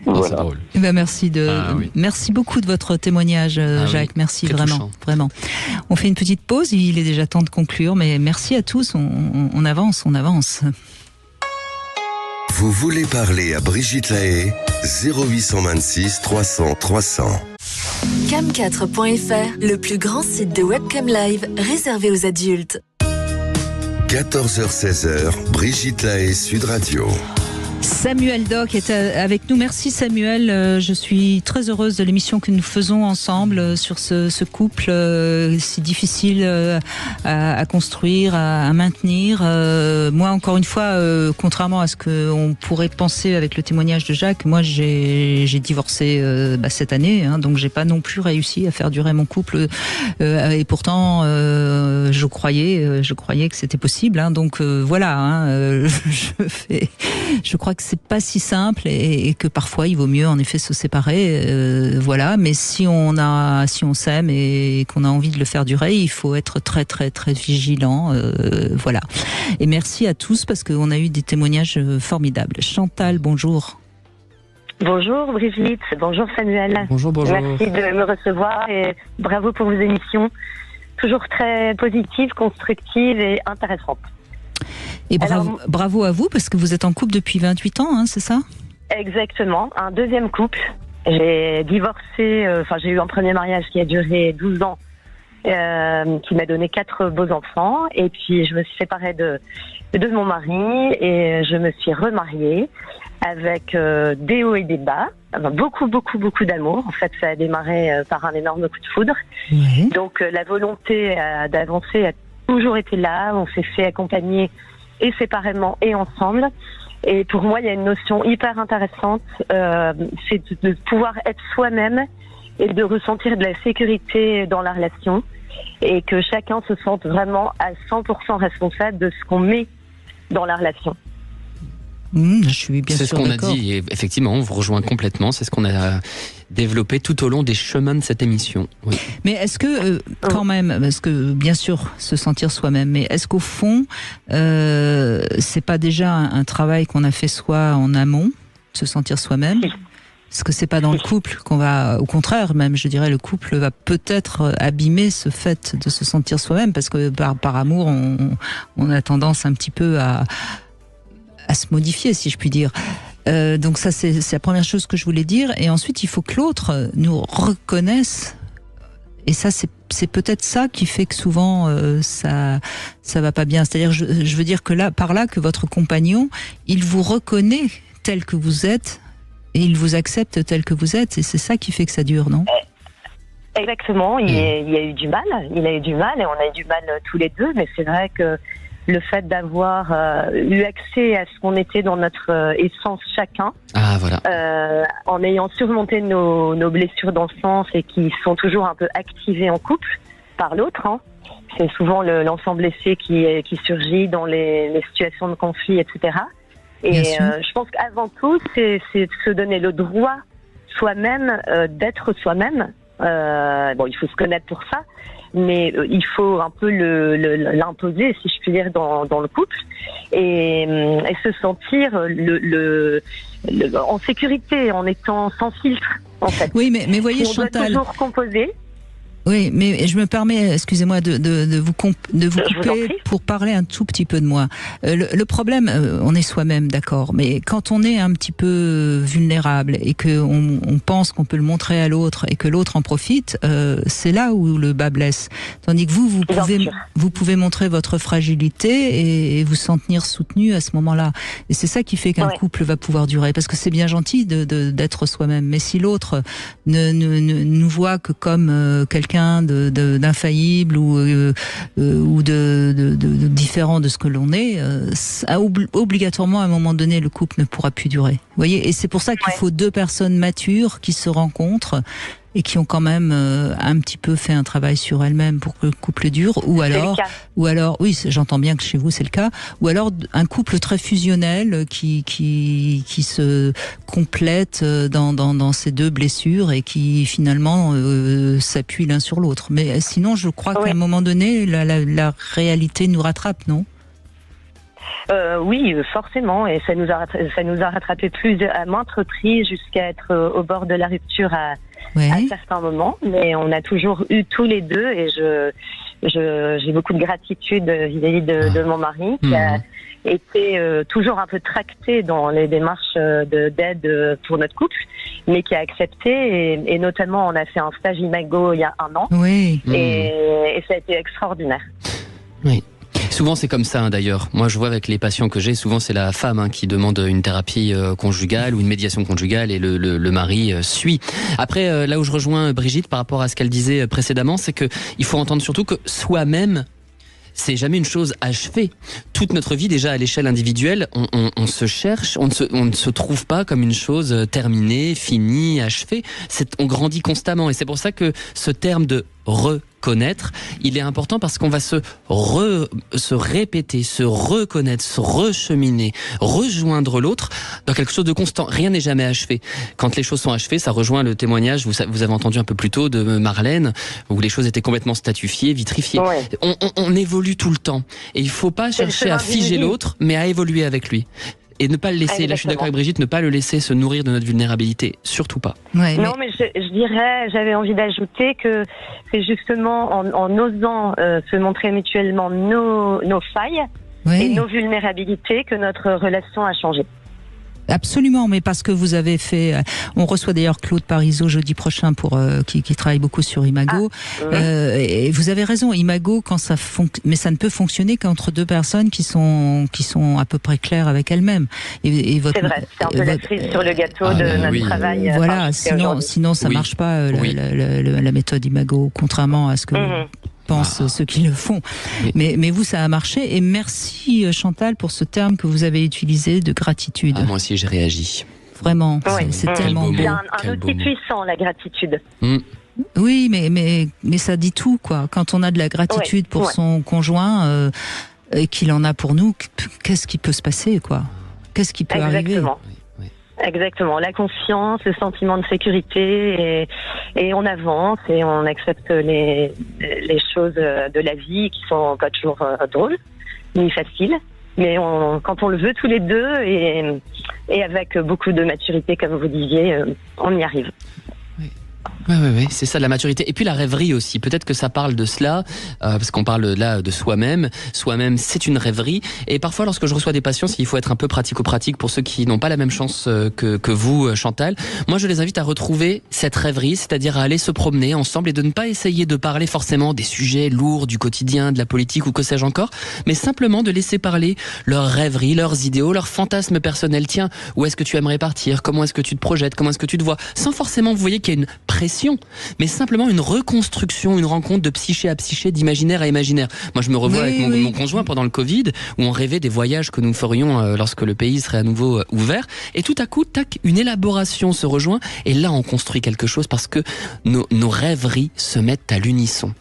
Voilà. Merci beaucoup de votre témoignage, Jacques. Merci vraiment. On fait une petite pause. Il est déjà temps de conclure, mais merci à tous. On avance. Vous voulez parler à Brigitte Lahaie, 0826 300 300. Cam4.fr, le plus grand site de webcam live réservé aux adultes. 14h-16h, Brigitte Lahaie, Sud Radio. Samuel Doc est avec nous. Merci Samuel. Je suis très heureuse de l'émission que nous faisons ensemble sur ce couple si difficile à construire, à maintenir. Moi, encore une fois, contrairement à ce qu'on pourrait penser avec le témoignage de Jacques, moi j'ai divorcé cette année, hein, donc j'ai pas non plus réussi à faire durer mon couple. Et pourtant, je croyais que c'était possible. Hein, donc voilà. Hein, je crois que c'est pas si simple et que parfois il vaut mieux en effet se séparer, voilà. Mais si on s'aime et qu'on a envie de le faire durer, il faut être très très très vigilant, voilà. Et merci à tous parce qu'on a eu des témoignages formidables. Chantal, bonjour. Bonjour Brigitte, bonjour Samuel. Bonjour. Merci de me recevoir et bravo pour vos émissions. Toujours très positives, constructives et intéressantes. Et bravo à vous, parce que vous êtes en couple depuis 28 ans, hein, c'est ça ? Exactement, un deuxième couple. J'ai divorcé, j'ai eu un premier mariage qui a duré 12 ans, qui m'a donné 4 beaux enfants. Et puis je me suis séparée de mon mari et je me suis remariée avec des hauts et des bas. Beaucoup d'amour. En fait, ça a démarré par un énorme coup de foudre. Mmh. Donc la volonté d'avancer a toujours été là. On s'est fait accompagner et séparément et ensemble. Et pour moi, il y a une notion hyper intéressante, c'est de pouvoir être soi-même et de ressentir de la sécurité dans la relation et que chacun se sente vraiment à 100% responsable de ce qu'on met dans la relation. Je suis bien sûr C'est ce qu'on d'accord. a dit, et effectivement, on vous rejoint complètement. C'est ce qu'on a développé tout au long des chemins de cette émission. Oui. Mais est-ce que, quand même, parce que bien sûr, se sentir soi-même, mais est-ce qu'au fond, c'est pas déjà un travail qu'on a fait soi en amont, se sentir soi-même ? Est-ce que c'est pas dans le couple qu'on va, au contraire même, je dirais, le couple va peut-être abîmer ce fait de se sentir soi-même, parce que par amour, on a tendance un petit peu à se modifier, si je puis dire. Donc ça, c'est la première chose que je voulais dire. Et ensuite, il faut que l'autre nous reconnaisse. Et ça, c'est peut-être ça qui fait que souvent ça va pas bien. C'est-à-dire, je veux dire que par là, que votre compagnon, il vous reconnaît tel que vous êtes et il vous accepte tel que vous êtes. Et c'est ça qui fait que ça dure, non ? Exactement. Il a eu du mal. Il a eu du mal et on a eu du mal tous les deux. Mais c'est vrai que le fait d'avoir eu accès à ce qu'on était dans notre essence chacun, en ayant surmonté nos blessures d'enfance et qui sont toujours un peu activées en couple par l'autre, hein. C'est souvent l'enfant blessé qui surgit dans les situations de conflit, etc. Et je pense qu'avant tout, c'est se donner le droit soi-même d'être soi-même. Il faut se connaître pour ça, mais il faut un peu l'imposer, si je puis dire, dans le couple et se sentir en sécurité, en étant sans filtre, en fait. Oui, mais voyez, on Chantal, doit toujours composer. Oui, mais je me permets, excusez-moi, de vous couper pour parler un tout petit peu de moi. Le problème, on est soi-même, d'accord, mais quand on est un petit peu vulnérable et qu'on pense qu'on peut le montrer à l'autre et que l'autre en profite, c'est là où le bas blesse. Tandis que vous pouvez montrer votre fragilité et vous sentir soutenu à ce moment-là. Et c'est ça qui fait qu'un couple va pouvoir durer, parce que c'est bien gentil d'être soi-même, mais si l'autre ne nous voit que comme quelqu'un d'infaillible ou de différent de ce que l'on est, obligatoirement à un moment donné le couple ne pourra plus durer. Vous voyez, et c'est pour ça qu'il faut 2 personnes matures qui se rencontrent et qui ont quand même un petit peu fait un travail sur elles-mêmes pour que le couple dure, ou alors, oui, j'entends bien que chez vous c'est le cas, ou alors un couple très fusionnel qui se complète dans ces 2 blessures et qui finalement s'appuient l'un sur l'autre. Mais sinon, je crois qu'à un moment donné, la réalité nous rattrape, non ? Oui, forcément, et ça nous a rattrapé à maintes reprises jusqu'à être au bord de la rupture à certains moments, mais on a toujours eu tous les 2 et j'ai beaucoup de gratitude vis-à-vis de mon mari qui a été toujours un peu tracté dans les démarches d'aide pour notre couple, mais qui a accepté et notamment on a fait un stage Imago il y a 1 an et ça a été extraordinaire. Oui. Souvent c'est comme ça d'ailleurs. Moi je vois avec les patients que j'ai, souvent c'est la femme qui demande une thérapie conjugale ou une médiation conjugale et le mari suit. Après là où je rejoins Brigitte par rapport à ce qu'elle disait précédemment, c'est que il faut entendre surtout que soi-même, c'est jamais une chose achevée. Toute notre vie, déjà à l'échelle individuelle, on se cherche, on ne se trouve pas comme une chose terminée, finie, achevée. On grandit constamment et c'est pour ça que ce terme de reconnaître, il est important parce qu'on va se répéter, se reconnaître, se recheminer, rejoindre l'autre dans quelque chose de constant. Rien n'est jamais achevé. Quand les choses sont achevées, ça rejoint le témoignage, vous avez entendu un peu plus tôt, de Marlène, où les choses étaient complètement statifiées, vitrifiées. Ouais. On évolue tout le temps. Et il ne faut pas chercher à figer l'autre, mais à évoluer avec lui. Et ne pas le laisser, là je suis d'accord avec Brigitte, ne pas le laisser se nourrir de notre vulnérabilité, surtout pas. Ouais, non, mais je dirais, j'avais envie d'ajouter que c'est justement en osant se montrer mutuellement nos failles et nos vulnérabilités que notre relation a changé. Absolument, mais parce que vous avez fait... On reçoit d'ailleurs Claude Parisot jeudi prochain qui travaille beaucoup sur Imago. Et vous avez raison, Imago, mais ça ne peut fonctionner qu'entre deux personnes qui sont à peu près claires avec elles-mêmes. C'est vrai, c'est un peu la cerise sur le gâteau de notre travail. Voilà, sinon ça marche pas, la méthode Imago, contrairement à ce que... pensent ceux qui le font. Mais vous, ça a marché. Et merci Chantal pour ce terme que vous avez utilisé de gratitude. Moi aussi, j'ai réagi. Vraiment, c'est tellement beau. C'est un outil puissant, la gratitude. Oui, mais ça dit tout, quoi. Quand on a de la gratitude pour son conjoint et qu'il en a pour nous, qu'est-ce qui peut se passer, quoi? Qu'est-ce qui peut arriver? Exactement, la confiance, le sentiment de sécurité et on avance et on accepte les choses de la vie qui sont pas toujours drôles ni faciles, mais quand on le veut tous les deux et avec beaucoup de maturité comme vous disiez, on y arrive. Oui, c'est ça, de la maturité. Et puis la rêverie aussi. Peut-être que ça parle de cela, parce qu'on parle là de soi-même. Soi-même, c'est une rêverie. Et parfois, lorsque je reçois des patients, il faut être un peu pratico-pratique pour ceux qui n'ont pas la même chance que vous, Chantal. Moi, je les invite à retrouver cette rêverie, c'est-à-dire à aller se promener ensemble et de ne pas essayer de parler forcément des sujets lourds du quotidien, de la politique ou que sais-je encore, mais simplement de laisser parler leurs rêveries, leurs idéaux, leurs fantasmes personnels. Tiens, où est-ce que tu aimerais partir? Comment est-ce que tu te projettes? Comment est-ce que tu te vois? Sans forcément, vous voyez qu'il y a une pression, mais simplement une reconstruction, une rencontre de psyché à psyché, d'imaginaire à imaginaire. Moi, je me revois avec mon conjoint pendant le Covid, où on rêvait des voyages que nous ferions lorsque le pays serait à nouveau ouvert. Et tout à coup, tac, une élaboration se rejoint. Et là, on construit quelque chose parce que nos rêveries se mettent à l'unisson.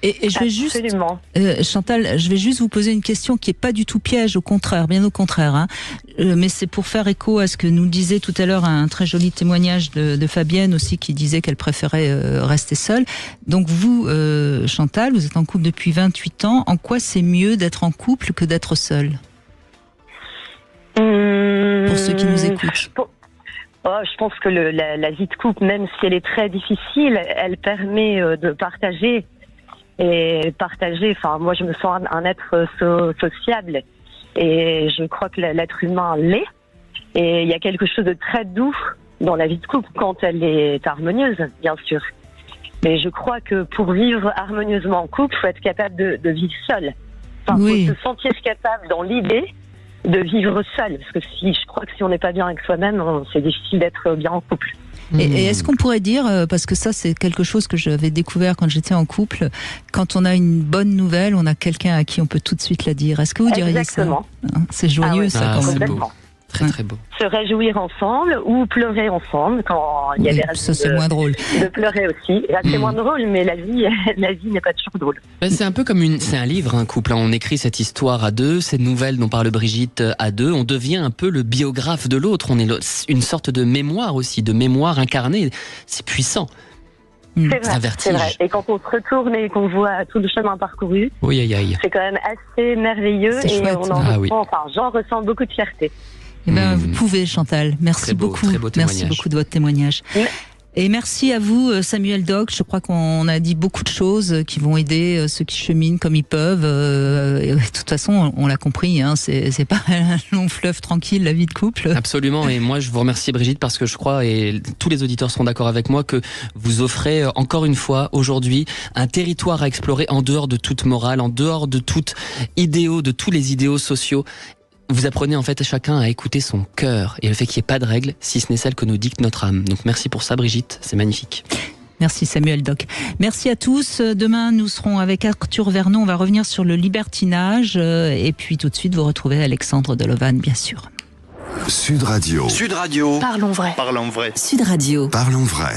Et je vais juste, Chantal, je vais juste vous poser une question qui est pas du tout piège, au contraire, bien au contraire, hein. Mais c'est pour faire écho à ce que nous disait tout à l'heure un très joli témoignage de Fabienne aussi, qui disait qu'elle préférait rester seule. Donc vous, Chantal, vous êtes en couple depuis 28 ans. En quoi c'est mieux d'être en couple que d'être seule? Pour ceux qui nous écoutent. Je pense que la vie de couple, même si elle est très difficile, elle permet de partager. Enfin, moi, je me sens un être sociable et je crois que l'être humain l'est. Et il y a quelque chose de très doux dans la vie de couple quand elle est harmonieuse, bien sûr. Mais je crois que pour vivre harmonieusement en couple, il faut être capable de vivre seul. Enfin, faut se sentir capable dans l'idée de vivre seul. Parce que je crois que si on n'est pas bien avec soi-même, c'est difficile d'être bien en couple. Et est-ce qu'on pourrait dire, parce que ça c'est quelque chose que j'avais découvert quand j'étais en couple, quand on a une bonne nouvelle, on a quelqu'un à qui on peut tout de suite la dire. Est-ce que vous diriez ça? C'est joyeux ça quand même. C'est beau. Très très beau. Se réjouir ensemble ou pleurer ensemble quand il y a des raisons. Ça c'est moins drôle. De pleurer aussi. Là, c'est moins drôle, mais la vie n'est pas toujours drôle. C'est un peu comme c'est un livre, un couple. On écrit cette histoire à deux, cette nouvelle dont parle Brigitte à deux. On devient un peu le biographe de l'autre. On est une sorte de mémoire aussi, de mémoire incarnée. C'est puissant. C'est vrai. Et quand on se retourne et qu'on voit tout le chemin parcouru, c'est quand même assez merveilleux et chouette. J'en ressens beaucoup de fierté. Eh ben, vous pouvez, Chantal. Merci beaucoup. Merci beaucoup de votre témoignage. Et merci à vous, Samuel Doc. Je crois qu'on a dit beaucoup de choses qui vont aider ceux qui cheminent comme ils peuvent. Et de toute façon, on l'a compris, hein, c'est pas un long fleuve tranquille, la vie de couple. Absolument. Et moi, je vous remercie, Brigitte, parce que je crois, et tous les auditeurs seront d'accord avec moi, que vous offrez encore une fois aujourd'hui un territoire à explorer en dehors de toute morale, en dehors de toute idéaux, de tous les idéaux sociaux. Vous apprenez en fait chacun à écouter son cœur et le fait qu'il n'y ait pas de règles, si ce n'est celle que nous dicte notre âme. Donc merci pour ça, Brigitte, c'est magnifique. Merci Samuel Doc. Merci à tous. Demain, nous serons avec Arthur Vernon. On va revenir sur le libertinage. Et puis tout de suite, vous retrouvez Alexandre Delovan, bien sûr. Sud Radio. Parlons vrai. Sud Radio. Parlons vrai.